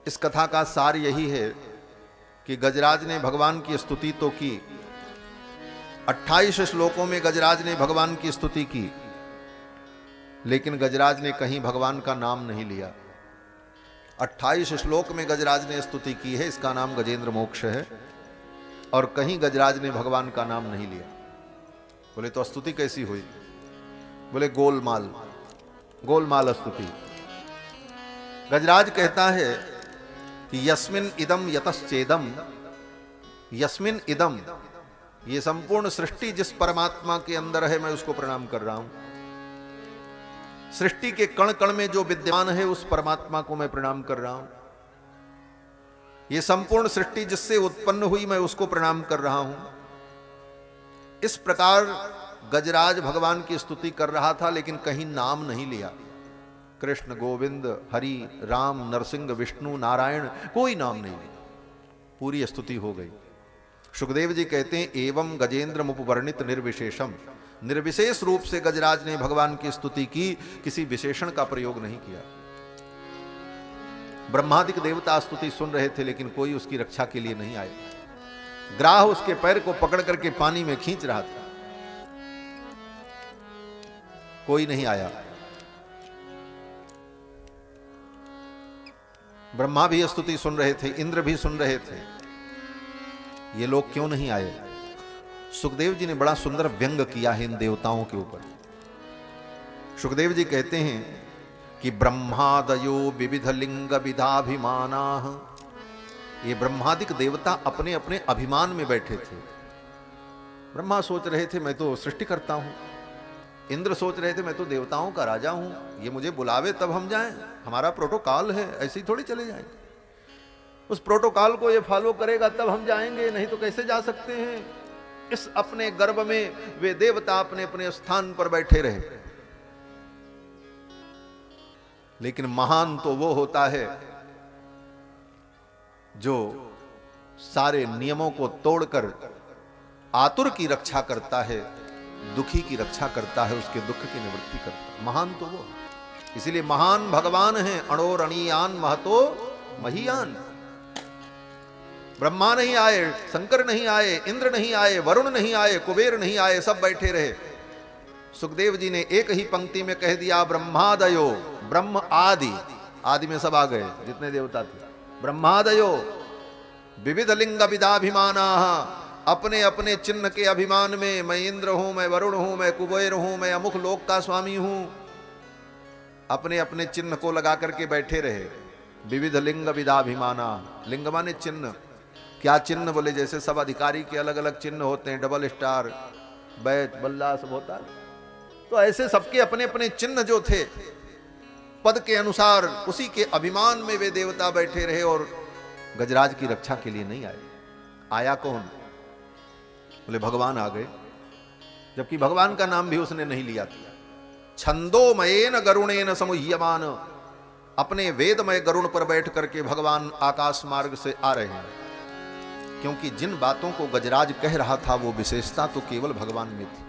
इस कथा का सार यही है कि गजराज ने भगवान की स्तुति तो की, 28 श्लोकों में गजराज ने भगवान की स्तुति की, लेकिन गजराज ने कहीं भगवान का नाम नहीं लिया। 28 श्लोक में गजराज ने स्तुति की है, इसका नाम गजेंद्र मोक्ष है, और कहीं गजराज ने भगवान का नाम नहीं लिया। बोले तो स्तुति कैसी हुई? बोले गोलमाल, गोलमाल स्तुति। गजराज कहता है कि यस्मिन इदम यतश्चेदम, यस्मिन इदम, ये संपूर्ण सृष्टि जिस परमात्मा के अंदर है मैं उसको प्रणाम कर रहा हूं। सृष्टि के कण कण में जो विद्यमान है उस परमात्मा को मैं प्रणाम कर रहा हूं। ये संपूर्ण सृष्टि जिससे उत्पन्न हुई मैं उसको प्रणाम कर रहा हूं। इस प्रकार गजराज भगवान की स्तुति कर रहा था, लेकिन कहीं नाम नहीं लिया। कृष्ण, गोविंद, हरि, राम, नरसिंह, विष्णु, नारायण, कोई नाम नहीं लिया। पूरी स्तुति हो गई। सुखदेव जी कहते हैं एवं गजेंद्र मुपवर्णित निर्विशेषम, निर्विशेष रूप से गजराज ने भगवान की स्तुति की, किसी विशेषण का प्रयोग नहीं किया। ब्रह्मादिक देवता स्तुति सुन रहे थे, लेकिन कोई उसकी रक्षा के लिए नहीं आए। ग्राह उसके पैर को पकड़ करके पानी में खींच रहा था, कोई नहीं आया। ब्रह्मा भी स्तुति सुन रहे थे, इंद्र भी सुन रहे थे, ये लोग क्यों नहीं आए? सुखदेव जी ने बड़ा सुंदर व्यंग किया है इन देवताओं के ऊपर। सुखदेव जी कहते हैं कि ब्रह्मादयो विविध लिंग विधाभिमाना, ये ब्रह्मादिक देवता अपने अपने अभिमान में बैठे थे। ब्रह्मा सोच रहे थे मैं तो सृष्टि करता हूं, इंद्र सोच रहे थे मैं तो देवताओं का राजा हूं, ये मुझे बुलावे तब हम जाएं, हमारा प्रोटोकॉल है, ऐसे ही थोड़ी चले जाएंगे। उस प्रोटोकॉल को ये फॉलो करेगा तब हम जाएंगे, नहीं तो कैसे जा सकते हैं। इस अपने गर्भ में वे देवता अपने अपने स्थान पर बैठे रहे। लेकिन महान तो वो होता है जो सारे नियमों को तोड़कर आतुर की रक्षा करता है, दुखी की रक्षा करता है, उसके दुख की निवृत्ति करता है। महान तो वो, इसीलिए महान भगवान है। अणोरणीयान महतो महीयान। ब्रह्मा नहीं आए, शंकर नहीं आए, इंद्र नहीं आए, वरुण नहीं आए, कुबेर नहीं आए, सब बैठे रहे। सुखदेव जी ने एक ही पंक्ति में कह दिया ब्रह्मादयो, ब्रह्म आदि, आदि में सब आ गए जितने देवता थे। ब्रह्मादयो विविध लिंग विदाभिमाना, अपने अपने चिन्ह के अभिमान में, मैं इंद्र हूं, मैं वरुण हूं, मैं कुबेर हूं, मैं अमुक लोक का स्वामी हूं, अपने अपने चिन्ह को लगा करके बैठे रहे। विविध लिंग विदाभिमाना, लिंग माने चिन्ह। क्या चिन्ह? बोले जैसे सब अधिकारी के अलग अलग चिन्ह होते हैं, डबल स्टार, बैच, बल्ला, सब होता है, तो ऐसे सबके अपने अपने चिन्ह जो थे पद के अनुसार, उसी के अभिमान में वे देवता बैठे रहे और गजराज की रक्षा के लिए नहीं आए। आया कौन? बोले भगवान आ गए, जबकि भगवान का नाम भी उसने नहीं लिया था। छंदोमयेन गरुणेन समुह्यमान, अपने वेदमय गरुण पर बैठ करके भगवान आकाश मार्ग से आ रहे हैं। क्योंकि जिन बातों को गजराज कह रहा था वो विशेषता तो केवल भगवान में थी।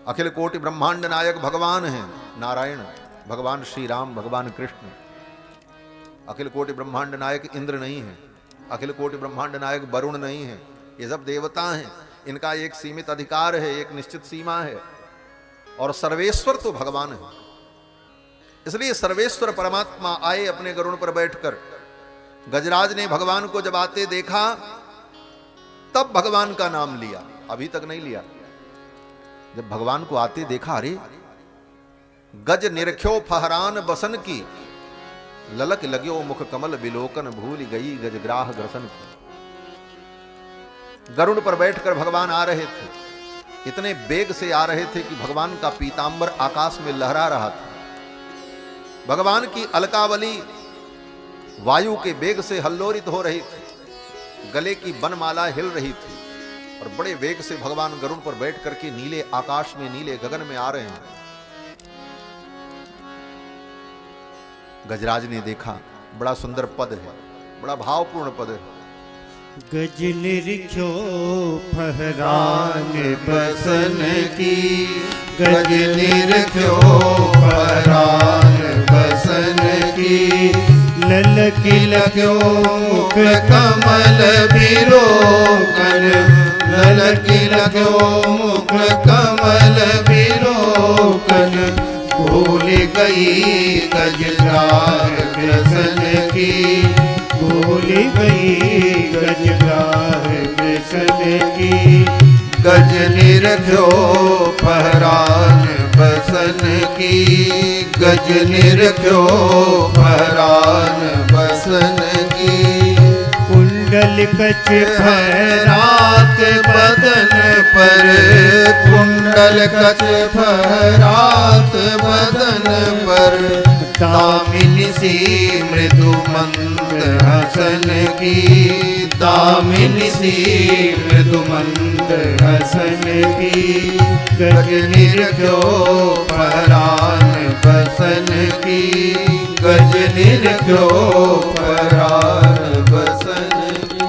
अखिल कोटि ब्रह्मांड नायक भगवान हैं, नारायण, भगवान श्री राम, भगवान कृष्ण। अखिल कोटि ब्रह्मांड नायक इंद्र नहीं है, अखिल कोटि ब्रह्मांड नायक वरुण नहीं है, ये सब देवता हैं। इनका एक सीमित अधिकार है, एक निश्चित सीमा है, और सर्वेश्वर तो भगवान है। इसलिए सर्वेश्वर परमात्मा आए अपने गरुड़ पर बैठकर। गजराज ने भगवान को जब आते देखा तब भगवान का नाम लिया, अभी तक नहीं लिया। जब भगवान को आते देखा, अरे गज निरख्यो फहरान बसन की, ललक लग्यो मुख कमल बिलोकन, भूल गई गजग्राह ग्रसन की। गरुड़ पर बैठकर भगवान आ रहे थे, इतने वेग से आ रहे थे कि भगवान का पीतांबर आकाश में लहरा रहा था। भगवान की अलकावली वायु के वेग से हल्लोरित हो रही थी, गले की बनमाला हिल रही थी, और बड़े वेग से भगवान गरुड़ पर बैठ करके नीले आकाश में, नीले गगन में आ रहे हैं। गजराज ने देखा, बड़ा सुंदर पद है, बड़ा भावपूर्ण पद है। गज निरख्यो फहरान बसन की, गज निरख्यो फहरान बसन की, ललकी लग्यो मुख कमल बिलोकन, ललकी लग्यो मुख कमल बिलोकन, भूल गई गजग्राह ग्रसन की, भूल गई गजग्राह ग्रसन की। गज निरख्यो फहरान बसन की, गज निरख्यो फहरान बसन की, कुंडल कच फहरात बदन पर, कुंडल कच फहरात बदन पर, दामिनी सी मृदु मंद हसन की, दामिनी सी मृदु मंद हसन की। गज निरख्यो फहरान बसन की, गज निरख्यो फहरान बसन की।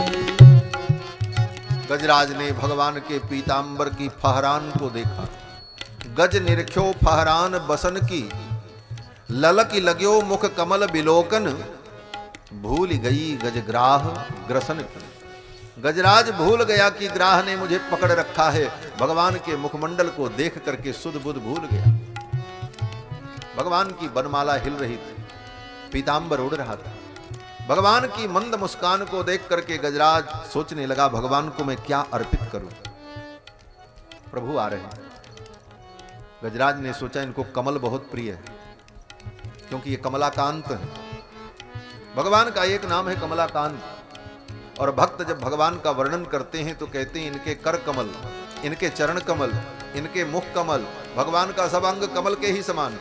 गजराज ने भगवान के पीतांबर की फहरान को देखा। गज निरख्यो फहरान बसन की, ललक लग्यो मुख कमल बिलोकन, भूल गई गजग्राह ग्रसन की। गजराज भूल गया कि ग्राह ने मुझे पकड़ रखा है। भगवान के मुखमंडल को देख करके सुध बुध भूल गया। भगवान की बनमाला हिल रही थी, पीतांबर उड़ रहा था। भगवान की मंद मुस्कान को देख करके गजराज सोचने लगा, भगवान को मैं क्या अर्पित करूं। प्रभु आ रहे हैं। गजराज ने सोचा इनको कमल बहुत प्रिय है, क्योंकि ये कमलाकांत है। भगवान का एक नाम है कमलाकांत, और भक्त जब भगवान का वर्णन करते हैं तो कहते हैं इनके कर कमल, इनके चरण कमल, इनके मुख कमल, भगवान का सब अंग कमल के ही समान।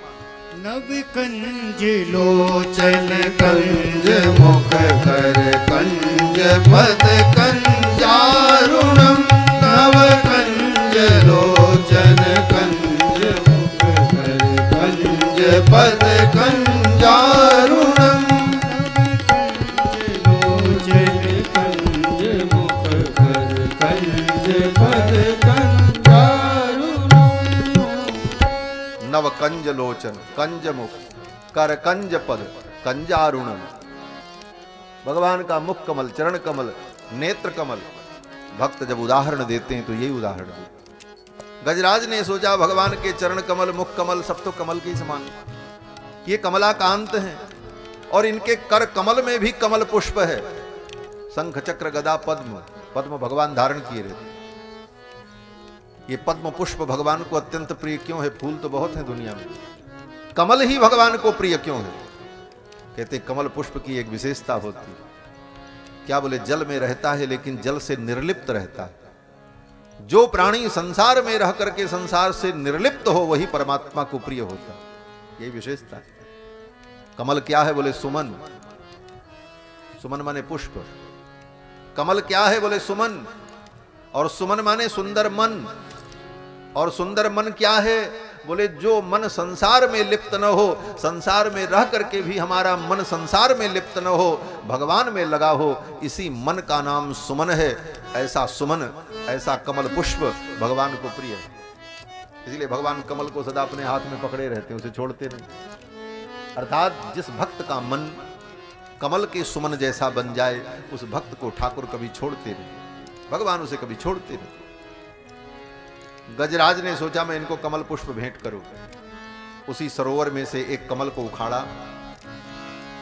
नव कंज लोचन कंज मुख कर कंज पद कंजारुणम, नव कंज लोचन कंज मुख कर कंज पद कंजारुणम, नव कंज लोचन, कंज मुख, कर कंज पद, कंजारुणम। भगवान का मुख कमल, चरण कमल, नेत्र कमल। भक्त जब उदाहरण देते हैं तो यही उदाहरण है। गजराज ने सोचा भगवान के चरण कमल, मुख कमल सब तो कमल के ही समान, ये कमलाकांत हैं और इनके कर कमल में भी कमल पुष्प है। शंख चक्र गदा पद्म, पद्म भगवान धारण किए रहते। ये पद्म पुष्प भगवान को अत्यंत प्रिय क्यों है? फूल तो बहुत है दुनिया में, कमल ही भगवान को प्रिय क्यों है? कहते कमल पुष्प की एक विशेषता होती है। क्या बोले? जल में रहता है लेकिन जल से निर्लिप्त रहता है। जो प्राणी संसार में रह करके संसार से निर्लिप्त हो वही परमात्मा को प्रिय होता है। यही विशेषता है। कमल क्या है? बोले सुमन। सुमन माने पुष्प। कमल क्या है? बोले सुमन। और सुमन माने सुंदर मन। और सुंदर मन क्या है? बोले जो मन संसार में लिप्त न हो, संसार में रह करके भी हमारा मन संसार में लिप्त न हो, भगवान में लगा हो, इसी मन का नाम सुमन है। ऐसा सुमन, ऐसा कमल पुष्प भगवान को प्रिय है। इसलिए भगवान कमल को सदा अपने हाथ में पकड़े रहते हैं, उसे छोड़ते नहीं। अर्थात जिस भक्त का मन कमल के सुमन जैसा बन जाए, उस भक्त को ठाकुर कभी छोड़ते नहीं, भगवान उसे कभी छोड़ते नहीं। गजराज ने सोचा मैं इनको कमल पुष्प भेंट करूं। उसी सरोवर में से एक कमल को उखाड़ा।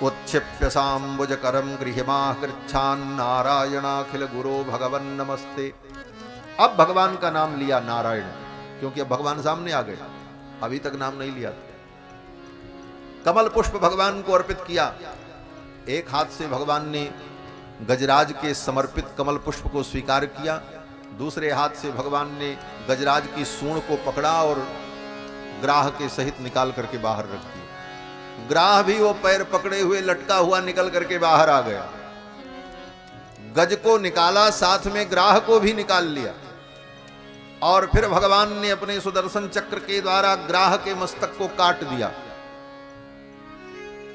उत्क्षिप्य सांबुज करम गृहमाह कृच्छान नारायणाखिल गुरो भगवन नमस्ते। अब भगवान का नाम लिया नारायण, क्योंकि अब भगवान सामने आ गए, अभी तक नाम नहीं लिया था। कमल पुष्प भगवान को अर्पित किया। एक हाथ से भगवान ने गजराज के समर्पित कमल पुष्प को स्वीकार किया, दूसरे हाथ से भगवान ने गजराज की सूंड को पकड़ा और ग्राह के सहित निकाल करके बाहर रख दिया। ग्राह भी वो पैर पकड़े हुए लटका हुआ निकल करके बाहर आ गया। गज को निकाला, साथ में ग्राह को भी निकाल लिया। और फिर भगवान ने अपने सुदर्शन चक्र के द्वारा ग्राह के मस्तक को काट दिया।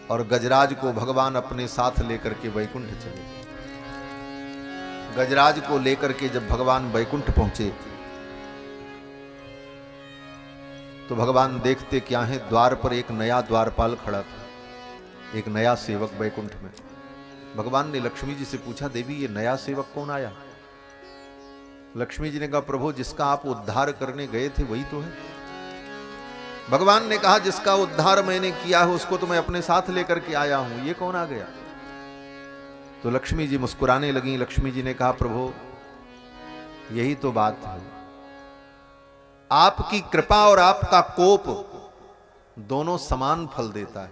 और गजराज को भगवान अपने साथ लेकर के वैकुंठ चले गए। गजराज को लेकर के जब भगवान वैकुंठ पहुंचे तो भगवान देखते क्या है, द्वार पर एक नया द्वारपाल खड़ा था, एक नया सेवक वैकुंठ में। भगवान ने लक्ष्मी जी से पूछा, देवी ये नया सेवक कौन आया? लक्ष्मी जी ने कहा, प्रभु जिसका आप उद्धार करने गए थे वही तो है। भगवान ने कहा, जिसका उद्धार मैंने किया है उसको तो मैं अपने साथ लेकर के आया हूं, ये कौन आ गया? तो लक्ष्मी जी मुस्कुराने लगी। लक्ष्मी जी ने कहा, प्रभु यही तो बात है, आपकी कृपा और आपका कोप दोनों समान फल देता है।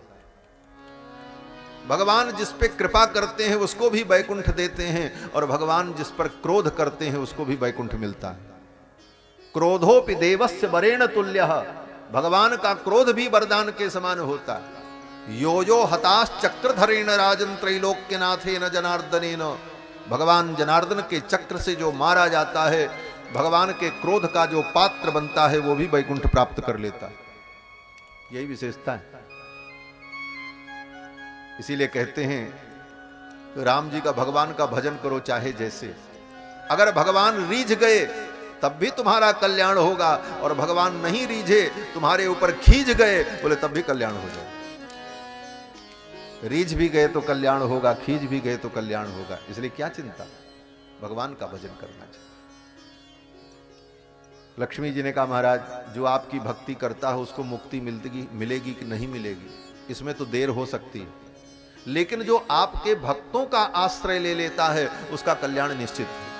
भगवान जिस पे कृपा करते हैं उसको भी वैकुंठ देते हैं, और भगवान जिस पर क्रोध करते हैं उसको भी वैकुंठ मिलता है। क्रोधोपि देवस्य वरेण तुल्यः, भगवान का क्रोध भी वरदान के समान होता है। यो यो हताश चक्रधरेण राजन त्रैलोक्यनाथेन जनार्दनेन, भगवान जनार्दन के चक्र से जो मारा जाता है, भगवान के क्रोध का जो पात्र बनता है, वो भी वैकुंठ प्राप्त कर लेता है। यही विशेषता है। इसीलिए कहते हैं राम जी का भगवान का भजन करो चाहे जैसे, अगर भगवान रीझ गए तब भी तुम्हारा कल्याण होगा, और भगवान नहीं रीझे तुम्हारे ऊपर खींच गए बोले तब भी कल्याण हो जाए। रीझ भी गए तो कल्याण होगा, खींच भी गए तो कल्याण होगा। इसलिए क्या चिंता, भगवान का भजन करना चाहिए। लक्ष्मी जी ने कहा, महाराज जो आपकी भक्ति करता है उसको मुक्ति मिलेगी कि नहीं मिलेगी, इसमें तो देर हो सकती है, लेकिन जो आपके भक्तों का आश्रय ले लेता है उसका कल्याण निश्चित है।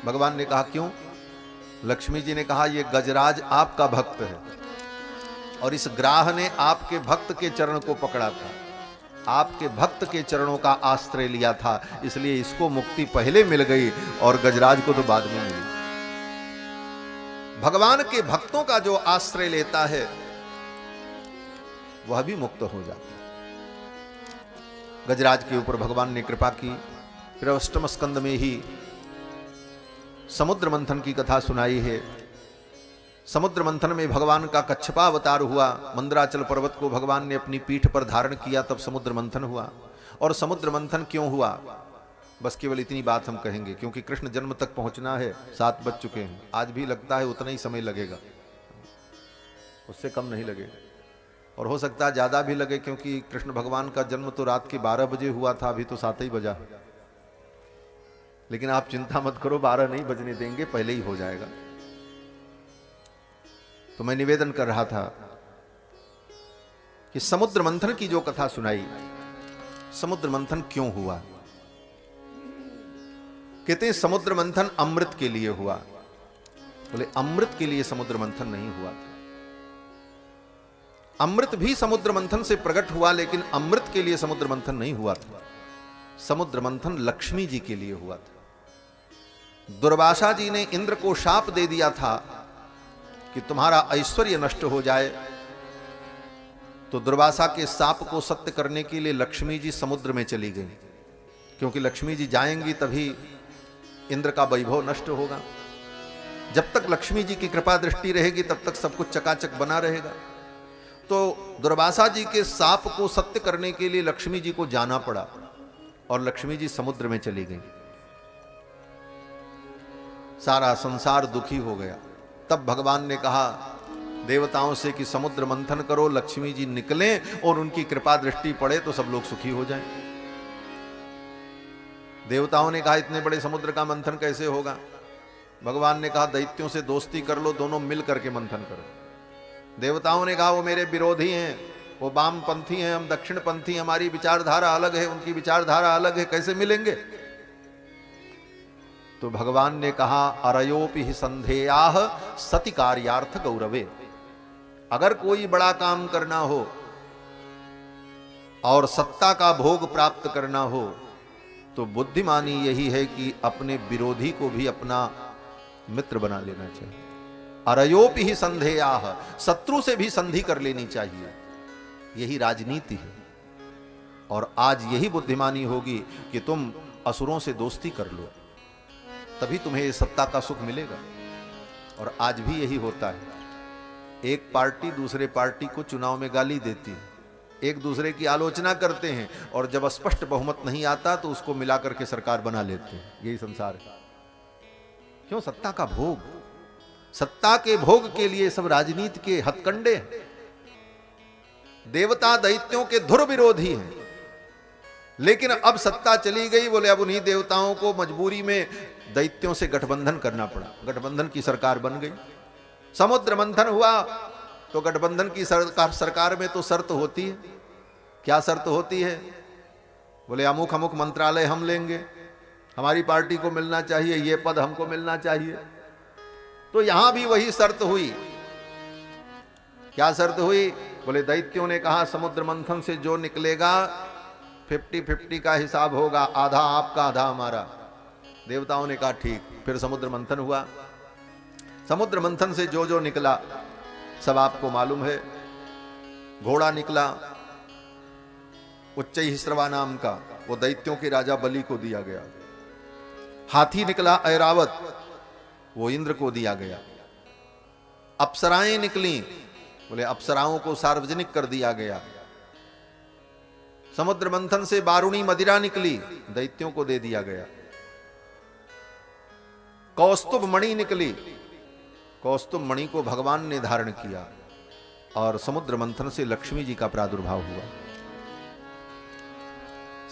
भगवान ने कहा, क्यों? लक्ष्मी जी ने कहा, यह गजराज आपका भक्त है, और इस ग्राह ने आपके भक्त के चरण को पकड़ा था, आपके भक्त के चरणों का आश्रय लिया था, इसलिए इसको मुक्ति पहले मिल गई और गजराज को तो बाद में मिली। भगवान के भक्तों का जो आश्रय लेता है वह भी मुक्त हो जाता है। गजराज के ऊपर भगवान ने कृपा की। फिर अष्टम स्कंद में ही समुद्र मंथन की कथा सुनाई है। समुद्र मंथन में भगवान का कच्छपा अवतार हुआ। मंदराचल पर्वत को भगवान ने अपनी पीठ पर धारण किया, तब समुद्र मंथन हुआ। और समुद्र मंथन क्यों हुआ, बस केवल इतनी बात हम कहेंगे, क्योंकि कृष्ण जन्म तक पहुंचना है। 7 बज चुके हैं, आज भी लगता है उतना ही समय लगेगा, उससे कम नहीं लगेगा, और हो सकता है ज्यादा भी लगे, क्योंकि कृष्ण भगवान का जन्म तो रात के 12 बजे हुआ था, अभी तो 7 ही बजा। लेकिन आप चिंता मत करो, 12 नहीं बजने देंगे, पहले ही हो जाएगा। तो मैं निवेदन कर रहा था कि समुद्र मंथन की जो कथा सुनाई, समुद्र मंथन क्यों हुआ? कहते हैं समुद्र मंथन अमृत के लिए हुआ। बोले अमृत के लिए समुद्र मंथन नहीं हुआ था। अमृत भी समुद्र मंथन से प्रकट हुआ, लेकिन अमृत के लिए समुद्र मंथन नहीं हुआ था। समुद्र मंथन लक्ष्मी जी के लिए हुआ था। दुर्वासा जी ने इंद्र को शाप दे दिया था कि तुम्हारा ऐश्वर्य नष्ट हो जाए, तो दुर्वासा के शाप को सत्य करने के लिए लक्ष्मी जी समुद्र में चली गई, क्योंकि लक्ष्मी जी जाएंगी तभी इंद्र का वैभव नष्ट होगा। जब तक लक्ष्मी जी की कृपा दृष्टि रहेगी तब तक सब कुछ चकाचक बना रहेगा। तो दुर्वासा जी के शाप को सत्य करने के लिए लक्ष्मी जी को जाना पड़ा और लक्ष्मी जी समुद्र में चली गई। सारा संसार दुखी हो गया। तब भगवान ने कहा देवताओं से कि समुद्र मंथन करो, लक्ष्मी जी निकलें और उनकी कृपा दृष्टि पड़े तो सब लोग सुखी हो जाएं। देवताओं ने कहा इतने बड़े समुद्र का मंथन कैसे होगा? भगवान ने कहा दैत्यों से दोस्ती कर लो, दोनों मिल करके मंथन करो। देवताओं ने कहा वो मेरे विरोधी हैं, वो वामपंथी हैं, हम दक्षिणपंथी, हमारी विचारधारा अलग है, उनकी विचारधारा अलग है, कैसे मिलेंगे? तो भगवान ने कहा अरयोपि हि संधेयाः सति कार्यार्थ गौरवे। अगर कोई बड़ा काम करना हो और सत्ता का भोग प्राप्त करना हो तो बुद्धिमानी यही है कि अपने विरोधी को भी अपना मित्र बना लेना चाहिए। अरयोपि ही संधेयाः, शत्रु से भी संधि कर लेनी चाहिए। यही राजनीति है। और आज यही बुद्धिमानी होगी कि तुम असुरों से दोस्ती कर लो, तभी तुम्हें ये सत्ता का सुख मिलेगा। और आज भी यही होता है। एक पार्टी दूसरे पार्टी को चुनाव में गाली देती है, एक दूसरे की आलोचना करते हैं, और जब स्पष्ट बहुमत नहीं आता तो उसको मिलाकर के सरकार बना लेते हैं। यही संसार है। क्यों? सत्ता का भोग। सत्ता के भोग के लिए सब राजनीति के हथकंडे हैं। देवता दैत्यों के धुर विरोधी हैं, लेकिन अब सत्ता चली गई, बोले अब उन्हीं देवताओं को मजबूरी में दैत्यों से गठबंधन करना पड़ा। गठबंधन की सरकार बन गई। समुद्र मंथन हुआ तो गठबंधन की सरकार में तो शर्त होती है। क्या शर्त होती है? बोले अमुक अमुक मंत्रालय हम लेंगे, हमारी पार्टी को मिलना चाहिए, ये पद हमको मिलना चाहिए। तो यहां भी वही शर्त हुई। क्या शर्त हुई? बोले दैत्यों ने कहा समुद्र मंथन से जो निकलेगा 50-50 का हिसाब होगा, आधा आपका आधा हमारा। देवताओं ने कहा ठीक। फिर समुद्र मंथन हुआ। समुद्र मंथन से जो जो निकला सब आपको मालूम है। घोड़ा निकला उच्चैःश्रवा नाम का, वो दैत्यों के राजा बलि को दिया गया। हाथी निकला ऐरावत, वो इंद्र को दिया गया। अप्सराएं निकली, बोले अप्सराओं को सार्वजनिक कर दिया गया। समुद्र मंथन से बारूणी मदिरा निकली, दैत्यों को दे दिया गया। कौस्तुभ मणि निकली, कौस्तुभ मणि को भगवान ने धारण किया। और समुद्र मंथन से लक्ष्मी जी का प्रादुर्भाव हुआ।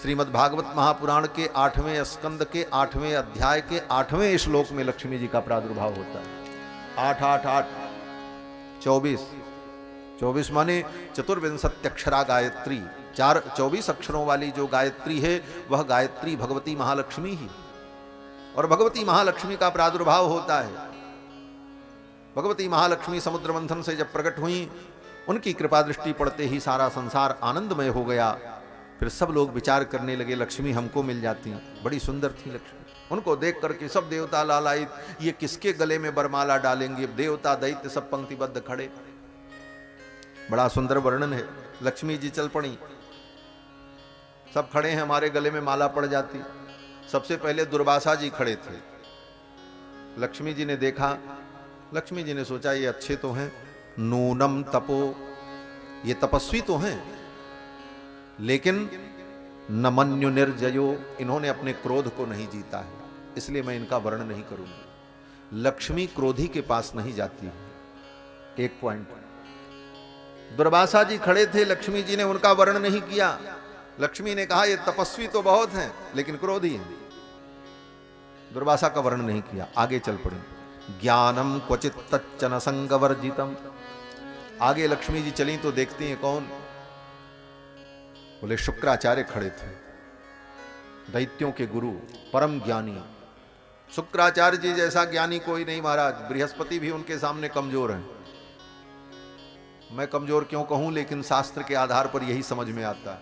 श्रीमद् भागवत महापुराण के 8वें स्कंद के 8वें अध्याय के 8वें श्लोक में लक्ष्मी जी का प्रादुर्भाव होता है। 8 8 8 24 24 माने चतुर्विंशत्यक्षरा गायत्री। 24 अक्षरों वाली जो गायत्री है वह गायत्री भगवती महालक्ष्मी ही। और भगवती महालक्ष्मी का प्रादुर्भाव होता है। भगवती महालक्ष्मी समुद्र मंथन से जब प्रकट हुई, उनकी कृपा दृष्टि पड़ते ही सारा संसार आनंदमय हो गया। फिर सब लोग विचार करने लगे लक्ष्मी हमको मिल जाती, बड़ी सुंदर थी लक्ष्मी। उनको देख करके सब देवता लालायित, ये किसके गले में बरमाला डालेंगे। देवता दैत्य सब पंक्तिबद्ध खड़े। बड़ा सुंदर वर्णन है। लक्ष्मी जी चल पड़ी, सब खड़े हैं, हमारे गले में माला पड़ जाती। सबसे पहले दुर्वासा जी खड़े थे। लक्ष्मी जी ने देखा, लक्ष्मी जी ने सोचा ये अच्छे तो हैं, नूनम तपो, ये तपस्वी तो हैं, लेकिन नमन्यु निर्जयो, इन्होंने अपने क्रोध को नहीं जीता है, इसलिए मैं इनका वर्ण नहीं करूंगी। लक्ष्मी क्रोधी के पास नहीं जाती है। एक पॉइंट। दुर्वासा जी खड़े थे, लक्ष्मी जी ने उनका वर्ण नहीं किया। लक्ष्मी ने कहा ये तपस्वी तो बहुत हैं लेकिन क्रोधी हैं। दुर्वासा का वर्ण नहीं किया, आगे चल पड़े। ज्ञानम क्वचित तच्चन संगवर्जितम। आगे लक्ष्मी जी चली तो देखती हैं कौन? बोले शुक्राचार्य खड़े थे, दैत्यों के गुरु, परम ज्ञानी। शुक्राचार्य जी जैसा ज्ञानी कोई नहीं महाराज। बृहस्पति भी उनके सामने कमजोर हैं। मैं कमजोर क्यों कहूं, लेकिन शास्त्र के आधार पर यही समझ में आता है।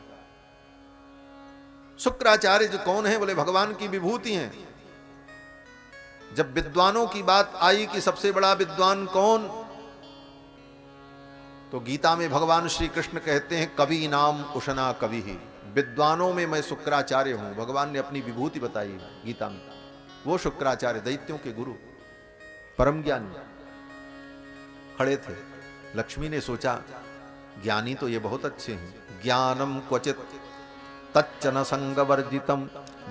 शुक्राचार्य जो कौन है, बोले भगवान की विभूति हैं। जब विद्वानों की बात आई कि सबसे बड़ा विद्वान कौन, तो गीता में भगवान श्री कृष्ण कहते हैं कवि नाम उशना कवि ही, विद्वानों में मैं शुक्राचार्य हूं। भगवान ने अपनी विभूति बताई है गीता में। वो शुक्राचार्य दैत्यों के गुरु, परम ज्ञानी खड़े थे। लक्ष्मी ने सोचा ज्ञानी तो ये बहुत अच्छे हैं, ज्ञानम क्वचित तच्च न संगवर्जितम,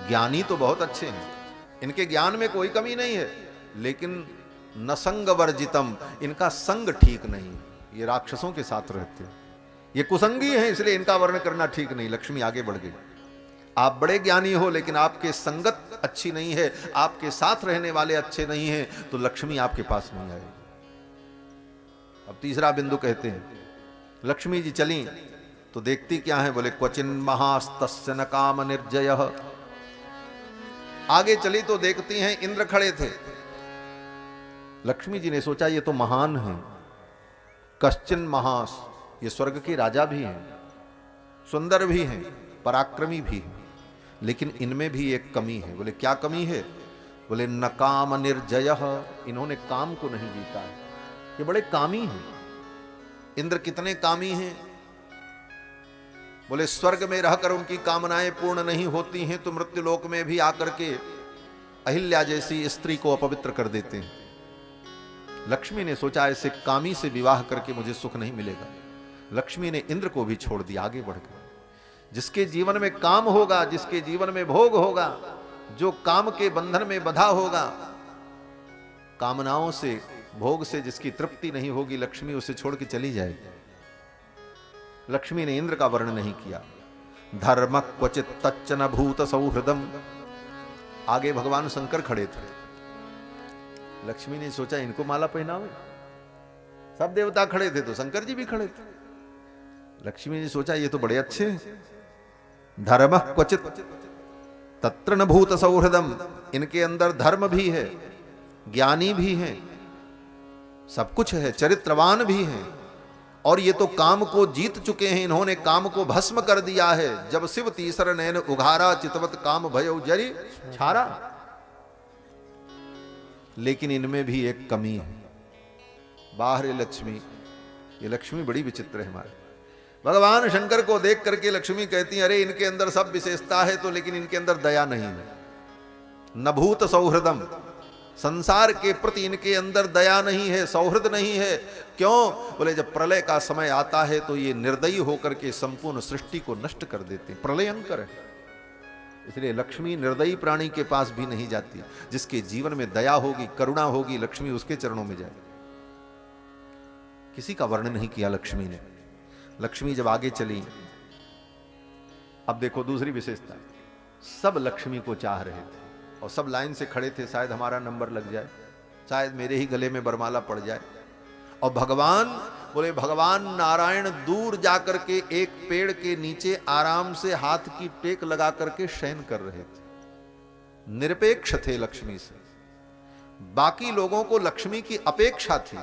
ज्ञानी तो बहुत अच्छे हैं, इनके ज्ञान में कोई कमी नहीं है, लेकिन न संगवर्जितम, इनका संग ठीक नहीं है। ये राक्षसों के साथ रहते हैं, ये कुसंगी हैं, इसलिए इनका वर्ण करना ठीक नहीं। लक्ष्मी आगे बढ़ गई, आप बड़े ज्ञानी हो लेकिन आपके संगत अच्छी नहीं है, आपके साथ रहने वाले अच्छे नहीं हैं, तो लक्ष्मी आपके पास नहीं आएगी। अब तीसरा बिंदु कहते हैं, लक्ष्मी जी चली तो देखती क्या है, बोले क्वचिन महास्तस्य न काम निर्जयः। आगे चली तो देखती हैं इंद्र खड़े थे। लक्ष्मी जी ने सोचा ये तो महान हैं, कश्चिन महास, ये स्वर्ग के राजा भी हैं, सुंदर भी हैं, पराक्रमी भी हैं, लेकिन इनमें भी एक कमी है। बोले क्या कमी है, बोले न काम निर्जयः, इन्होंने काम को नहीं जीता है, ये बड़े कामी हैं। इंद्र कितने कामी हैं, बोले स्वर्ग में रहकर उनकी कामनाएं पूर्ण नहीं होती हैं तो मृत्युलोक में भी आकर के अहिल्या जैसी स्त्री को अपवित्र कर देते हैं। लक्ष्मी ने सोचा ऐसे कामी से विवाह करके मुझे सुख नहीं मिलेगा। लक्ष्मी ने इंद्र को भी छोड़ दिया, आगे बढ़ गए। जिसके जीवन में काम होगा, जिसके जीवन में भोग होगा, जो काम के बंधन में बंधा होगा, कामनाओं से भोग से जिसकी तृप्ति नहीं होगी, लक्ष्मी उसे छोड़ के चली जाएगी। लक्ष्मी ने इंद्र का वर्ण नहीं किया। धर्म क्वचित तच्च न भूत सौहृदम, आगे भगवान शंकर खड़े थे। लक्ष्मी ने सोचा इनको माला पहनावे, सब देवता खड़े थे तो शंकर जी भी खड़े थे। लक्ष्मी ने सोचा ये तो बड़े अच्छे हैं। धर्म क्वचित तत्र न भूत सौहृदम, इनके अंदर धर्म भी है, ज्ञानी भी है, सब कुछ है, चरित्रवान भी है, और ये तो काम को जीत चुके हैं। इन्होंने काम को भस्म कर दिया है। जब शिव तीसर नैन उघारा, चितवत काम भयउ जरी छारा। लेकिन इनमें भी एक कमी है। बाहर लक्ष्मी, ये लक्ष्मी बड़ी विचित्र है हमारे। भगवान शंकर को देख करके लक्ष्मी कहती है अरे इनके अंदर सब विशेषता है तो, लेकिन इनके अंदर दया नहीं है। न भूत सौहृदम, संसार के प्रति इनके अंदर दया नहीं है, सौहृद नहीं है। क्यों, बोले जब प्रलय का समय आता है तो ये निर्दयी होकर के संपूर्ण सृष्टि को नष्ट कर देते हैं। प्रलयंकर है, इसलिए लक्ष्मी निर्दयी प्राणी के पास भी नहीं जाती। जिसके जीवन में दया होगी, करुणा होगी, लक्ष्मी उसके चरणों में जाए। किसी का वर्णन नहीं किया लक्ष्मी ने। लक्ष्मी जब आगे चली, अब देखो दूसरी विशेषता, सब लक्ष्मी को चाह रहे थे और सब लाइन से खड़े थे, शायद हमारा नंबर लग जाए, शायद मेरे ही गले में बरमाला पड़ जाए। और भगवान, बोले भगवान नारायण दूर जाकर के एक पेड़ के नीचे आराम से हाथ की टेक लगा करके शयन कर रहे थे। निरपेक्ष थे लक्ष्मी से। बाकी लोगों को लक्ष्मी की अपेक्षा थी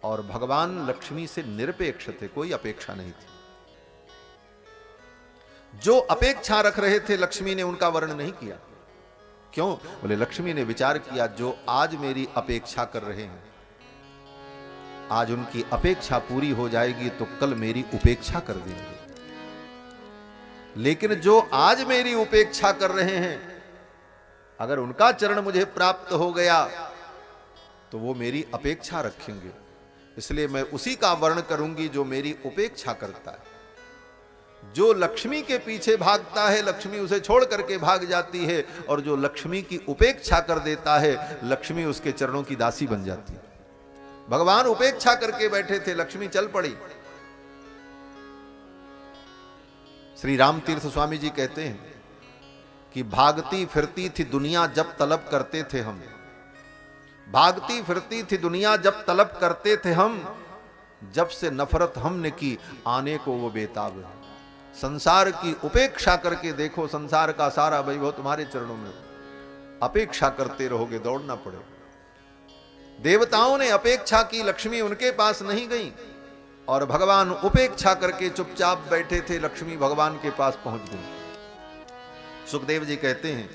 और भगवान लक्ष्मी से निरपेक्ष थे, कोई अपेक्षा नहीं थी। जो अपेक्षा रख रहे थे लक्ष्मी ने उनका वर्णन नहीं किया। क्यों, बोले लक्ष्मी ने विचार किया जो आज मेरी अपेक्षा कर रहे हैं, आज उनकी अपेक्षा पूरी हो जाएगी तो कल मेरी उपेक्षा कर देंगे। लेकिन जो आज मेरी उपेक्षा कर रहे हैं, अगर उनका चरण मुझे प्राप्त हो गया तो वो मेरी अपेक्षा रखेंगे। इसलिए मैं उसी का वर्ण करूंगी जो मेरी उपेक्षा करता है। जो लक्ष्मी के पीछे भागता है लक्ष्मी उसे छोड़ करके भाग जाती है, और जो लक्ष्मी की उपेक्षा कर देता है लक्ष्मी उसके चरणों की दासी बन जाती है। भगवान उपेक्षा करके बैठे थे, लक्ष्मी चल पड़ी। श्री राम तीर्थ स्वामी जी कहते हैं कि भागती फिरती थी दुनिया जब तलब करते थे हम, भागती फिरती थी दुनिया जब तलब करते थे हम, जब से नफरत हमने की आने को वो बेताब है। संसार की उपेक्षा करके देखो, संसार का सारा वैभव तुम्हारे चरणों में, अपेक्षा करते रहोगे, दौड़ना पड़े। देवताओं ने अपेक्षा की, लक्ष्मी उनके पास नहीं गई, और भगवान उपेक्षा करके चुपचाप बैठे थे, लक्ष्मी भगवान के पास पहुंच गई। सुखदेव जी कहते हैं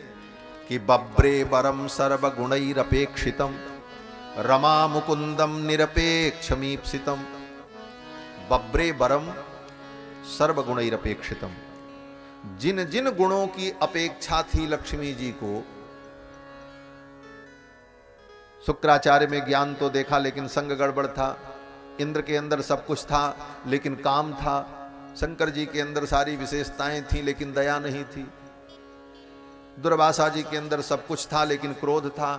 कि बब्रे बरम सर्वगुणैरपेक्षितम रमा मुकुंदम निरपेक्षमीप्सितम। बब्रे बरम सर्वगुणैरपेक्षितम, जिन जिन गुणों की अपेक्षा थी लक्ष्मी जी को, शुक्राचार्य में ज्ञान तो देखा लेकिन संग गड़बड़ था, इंद्र के अंदर सब कुछ था लेकिन काम था, शंकर जी के अंदर सारी विशेषताएं थी लेकिन दया नहीं थी, दुर्वासा जी के अंदर सब कुछ था लेकिन क्रोध था।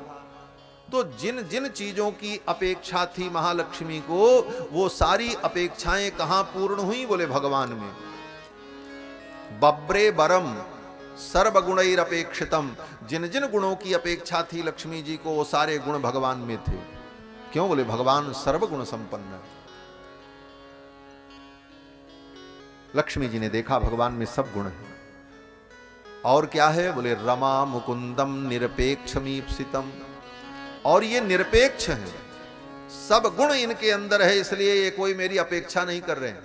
तो जिन जिन चीजों की अपेक्षा थी महालक्ष्मी को, वो सारी अपेक्षाएं कहां पूर्ण हुई? बोले भगवान में। बब्रे बरम सर्वगुणैरपेक्षितम, जिन जिन गुणों की अपेक्षा थी लक्ष्मी जी को, वो सारे गुण भगवान में थे। क्यों? बोले भगवान सर्वगुण संपन्न है। लक्ष्मी जी ने देखा भगवान में सब गुण है। और क्या है? बोले रमा मुकुंदम निरपेक्षमीप्सितम, और ये निरपेक्ष है, सब गुण इनके अंदर है, इसलिए ये कोई मेरी अपेक्षा नहीं कर रहे हैं।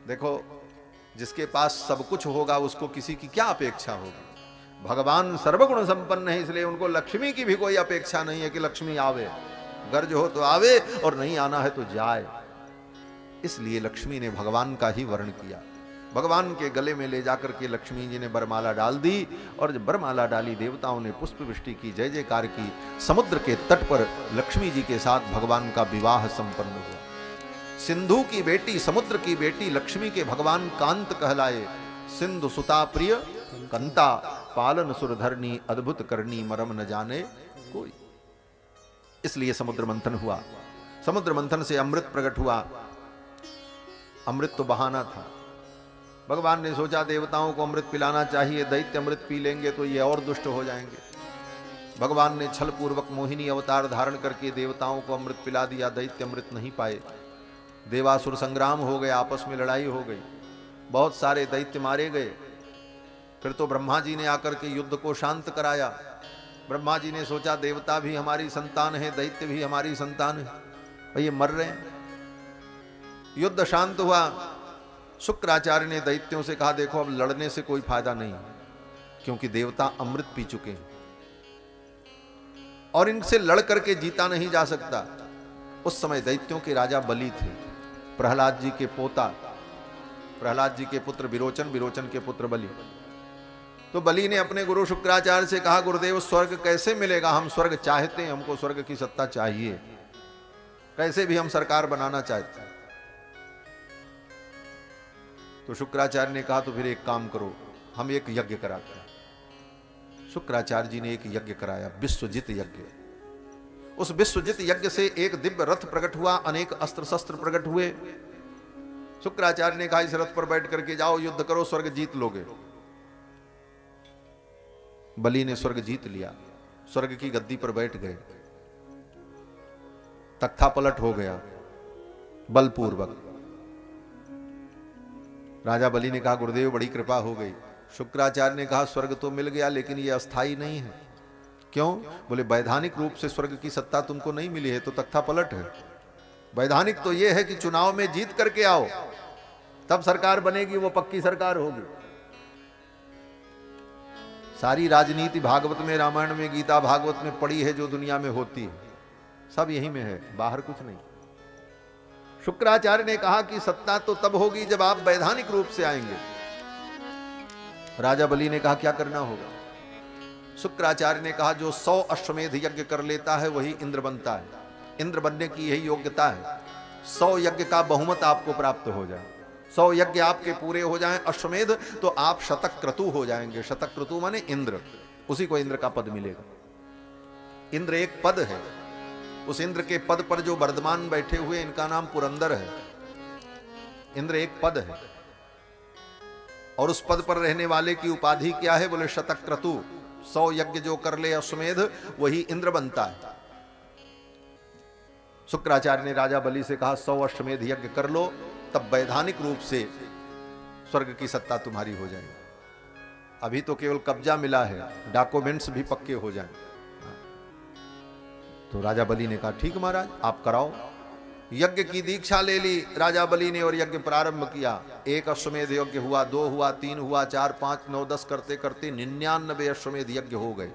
देखो, जिसके पास सब कुछ होगा उसको किसी की क्या अपेक्षा होगी? भगवान सर्वगुण संपन्न है, इसलिए उनको लक्ष्मी की भी कोई अपेक्षा नहीं है कि लक्ष्मी आवे, गर्ज हो तो आवे और नहीं आना है तो जाए। इसलिए लक्ष्मी ने भगवान का ही वर्ण किया। भगवान के गले में ले जाकर के लक्ष्मी जी ने बरमाला डाल दी, और जब बरमाला डाली देवताओं ने पुष्प वृष्टि की, जय जयकार की। समुद्र के तट पर लक्ष्मी जी के साथ भगवान का विवाह संपन्न हुआ। सिंधु की बेटी, समुद्र की बेटी लक्ष्मी के भगवान कांत कहलाए। सिंधु सुता प्रिय कंता, पालन सुरधरनी अद्भुत करनी मरम न जाने कोई। इसलिए समुद्र मंथन हुआ। समुद्र मंथन से अमृत प्रकट हुआ। अमृत तो बहाना था। भगवान ने सोचा देवताओं को अमृत पिलाना चाहिए, दैत्य अमृत पी लेंगे तो ये और दुष्ट हो जाएंगे। भगवान ने छल पूर्वक मोहिनी अवतार धारण करके देवताओं को अमृत पिला दिया, दैत्य अमृत नहीं पाए। देवासुर संग्राम हो गया, आपस में लड़ाई हो गई, बहुत सारे दैत्य मारे गए। फिर तो ब्रह्मा जी ने आकर के युद्ध को शांत कराया। ब्रह्मा जी ने सोचा देवता भी हमारी संतान है, दैत्य भी हमारी संतान है, और ये मर रहे हैं। युद्ध शांत हुआ। शुक्राचार्य ने दैत्यों से कहा देखो अब लड़ने से कोई फायदा नहीं, क्योंकि देवता अमृत पी चुके हैं और इनसे लड़ करके जीता नहीं जा सकता। उस समय दैत्यों के राजा बलि थे, प्रहलाद जी के पोता, प्रहलाद जी के पुत्र विरोचन, विरोचन के पुत्र बलि। तो बलि ने अपने गुरु शुक्राचार्य से कहा गुरुदेव स्वर्ग कैसे मिलेगा? हम स्वर्ग चाहते हैं, हमको स्वर्ग की सत्ता चाहिए, कैसे भी हम सरकार बनाना चाहते हैं। तो शुक्राचार्य ने कहा तो फिर एक काम करो, हम एक यज्ञ कराते हैं। शुक्राचार्य जी ने एक यज्ञ कराया, विश्वजित यज्ञ। उस विश्वजित यज्ञ से एक दिव्य रथ प्रकट हुआ, अनेक अस्त्र शस्त्र प्रकट हुए। शुक्राचार्य ने कहा इस रथ पर बैठ करके जाओ, युद्ध करो, स्वर्ग जीत लोगे। बलि ने स्वर्ग जीत लिया, स्वर्ग की गद्दी पर बैठ गए। तख्ता पलट हो गया बलपूर्वक। राजा बलि ने कहा गुरुदेव बड़ी कृपा हो गई। शुक्राचार्य ने कहा स्वर्ग तो मिल गया लेकिन यह अस्थाई नहीं है। क्यों? बोले वैधानिक रूप से स्वर्ग की सत्ता तुमको नहीं मिली है तो तख्ता पलट है। वैधानिक तो यह है कि चुनाव में जीत करके आओ, तब सरकार बनेगी, वो पक्की सरकार होगी। सारी राजनीति भागवत में, रामायण में, गीता भागवत में पड़ी है, जो दुनिया में होती है सब यही में है, बाहर कुछ नहीं। शुक्राचार्य ने कहा कि सत्ता तो तब होगी जब आप वैधानिक रूप से आएंगे। राजा बलि ने कहा क्या करना होगा? शुक्राचार्य ने कहा जो 100 अश्वमेध यज्ञ कर लेता है वही इंद्र बनता है, इंद्र बनने की यही योग्यता है। 100 यज्ञ का बहुमत आपको प्राप्त हो जाए, 100 यज्ञ आपके पूरे हो जाएं अश्वमेध, तो आप शतक्रतु हो जाएंगे। शतक्रतु माने इंद्र, उसी को इंद्र का पद मिलेगा। इंद्र एक पद है, उस इंद्र के पद पर जो वर्धमान बैठे हुए इनका नाम पुरंदर है। इंद्र एक पद है और उस पद पर रहने वाले की उपाधि क्या है? बोले शतक्रतु। 100 यज्ञ जो कर ले अश्वमेध वही इंद्र बनता है। शुक्राचार्य ने राजा बलि से कहा 100 अश्वमेध यज्ञ कर लो, तब वैधानिक रूप से स्वर्ग की सत्ता तुम्हारी हो जाएगी। अभी तो केवल कब्जा मिला है, डॉक्यूमेंट्स भी पक्के हो जाएं। तो राजा बलि ने कहा ठीक महाराज आप कराओ। यज्ञ की दीक्षा ले ली राजा बलि ने और यज्ञ प्रारंभ किया। 1 अश्वमेध यज्ञ हुआ, 2 हुआ, 3 हुआ, 4, 5, 9, 10 करते करते 99 अश्वमेध यज्ञ हो गए,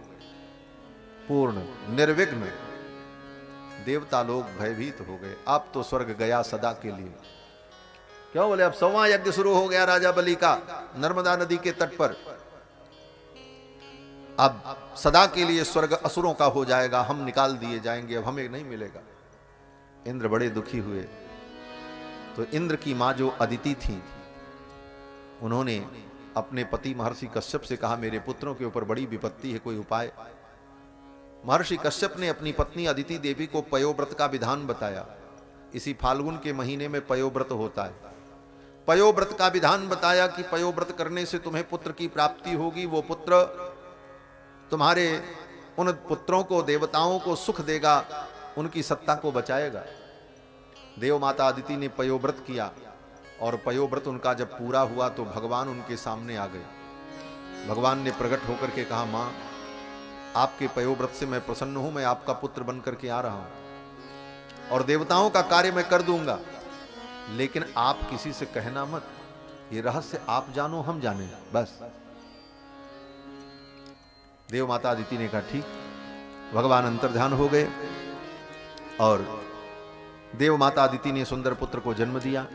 पूर्ण निर्विघ्न। देवता लोग भयभीत हो गए, अब तो स्वर्ग गया सदा के लिए। क्यों बोले? अब 100वां यज्ञ शुरू हो गया राजा बलि का नर्मदा नदी के तट पर। अब सदा के लिए स्वर्ग असुरों का हो जाएगा, हम निकाल दिए जाएंगे, अब हमें नहीं मिलेगा। इंद्र बड़े दुखी हुए। तो इंद्र की मां जो अदिति थी, उन्होंने अपने पति महर्षि कश्यप से कहा मेरे पुत्रों के ऊपर बड़ी विपत्ति है, कोई उपाय। महर्षि कश्यप ने अपनी पत्नी अदिति देवी को पयोव्रत का विधान बताया। इसी फाल्गुन के महीने में पयोव्रत होता है। पयोव्रत का विधान बताया कि पयोव्रत करने से तुम्हें पुत्र की प्राप्ति होगी, वो पुत्र तुम्हारे उन पुत्रों को, देवताओं को सुख देगा, उनकी सत्ता को बचाएगा। देव माता अदिति ने पयोव्रत किया और पयोव्रत उनका जब पूरा हुआ तो भगवान उनके सामने आ गए। भगवान ने प्रकट होकर के कहा मां, आपके पयोव्रत से मैं प्रसन्न हूं, मैं आपका पुत्र बन करके आ रहा हूं और देवताओं का कार्य मैं कर दूंगा, लेकिन आप किसी से कहना मत, ये रहस्य आप जानो हम जाने बस। देव माता अदिति ने कहा ठीक। भगवान अंतर्ध्यान हो गए और देव माता अदिति ने सुंदर पुत्र को जन्म दिया।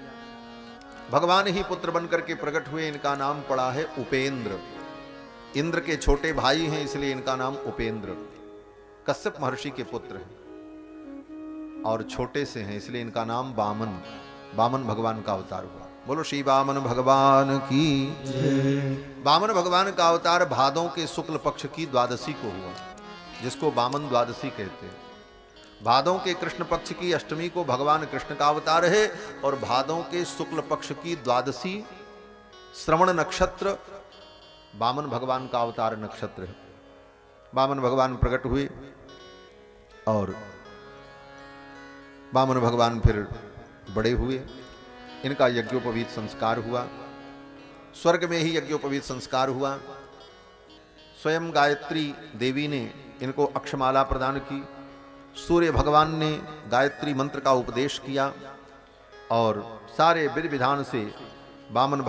भगवान ही पुत्र बनकर के प्रकट हुए। इनका नाम पड़ा है उपेंद्र। इंद्र के छोटे भाई हैं इसलिए इनका नाम उपेंद्र। कश्यप महर्षि के पुत्र हैं और छोटे से हैं इसलिए इनका नाम वामन। वामन भगवान का अवतार हुआ। बोलो श्री वामन भगवान की जय। वामन भगवान का अवतार भादों के शुक्ल पक्ष की द्वादशी को हुआ, जिसको वामन द्वादशी कहते हैं। भादों के कृष्ण पक्ष की अष्टमी को भगवान कृष्ण का अवतार है और भादों के शुक्ल पक्ष की द्वादशी श्रवण नक्षत्र वामन भगवान का अवतार नक्षत्र है। वामन भगवान प्रकट हुए और वामन भगवान फिर बड़े हुए। इनका यज्ञोपवीत संस्कार हुआ। स्वर्ग में ही यज्ञोपवीत संस्कार हुआ। स्वयं गायत्री देवी ने इनको अक्षमाला प्रदान की। सूर्य भगवान ने गायत्री मंत्र का उपदेश किया और सारे विधि विधान से वामन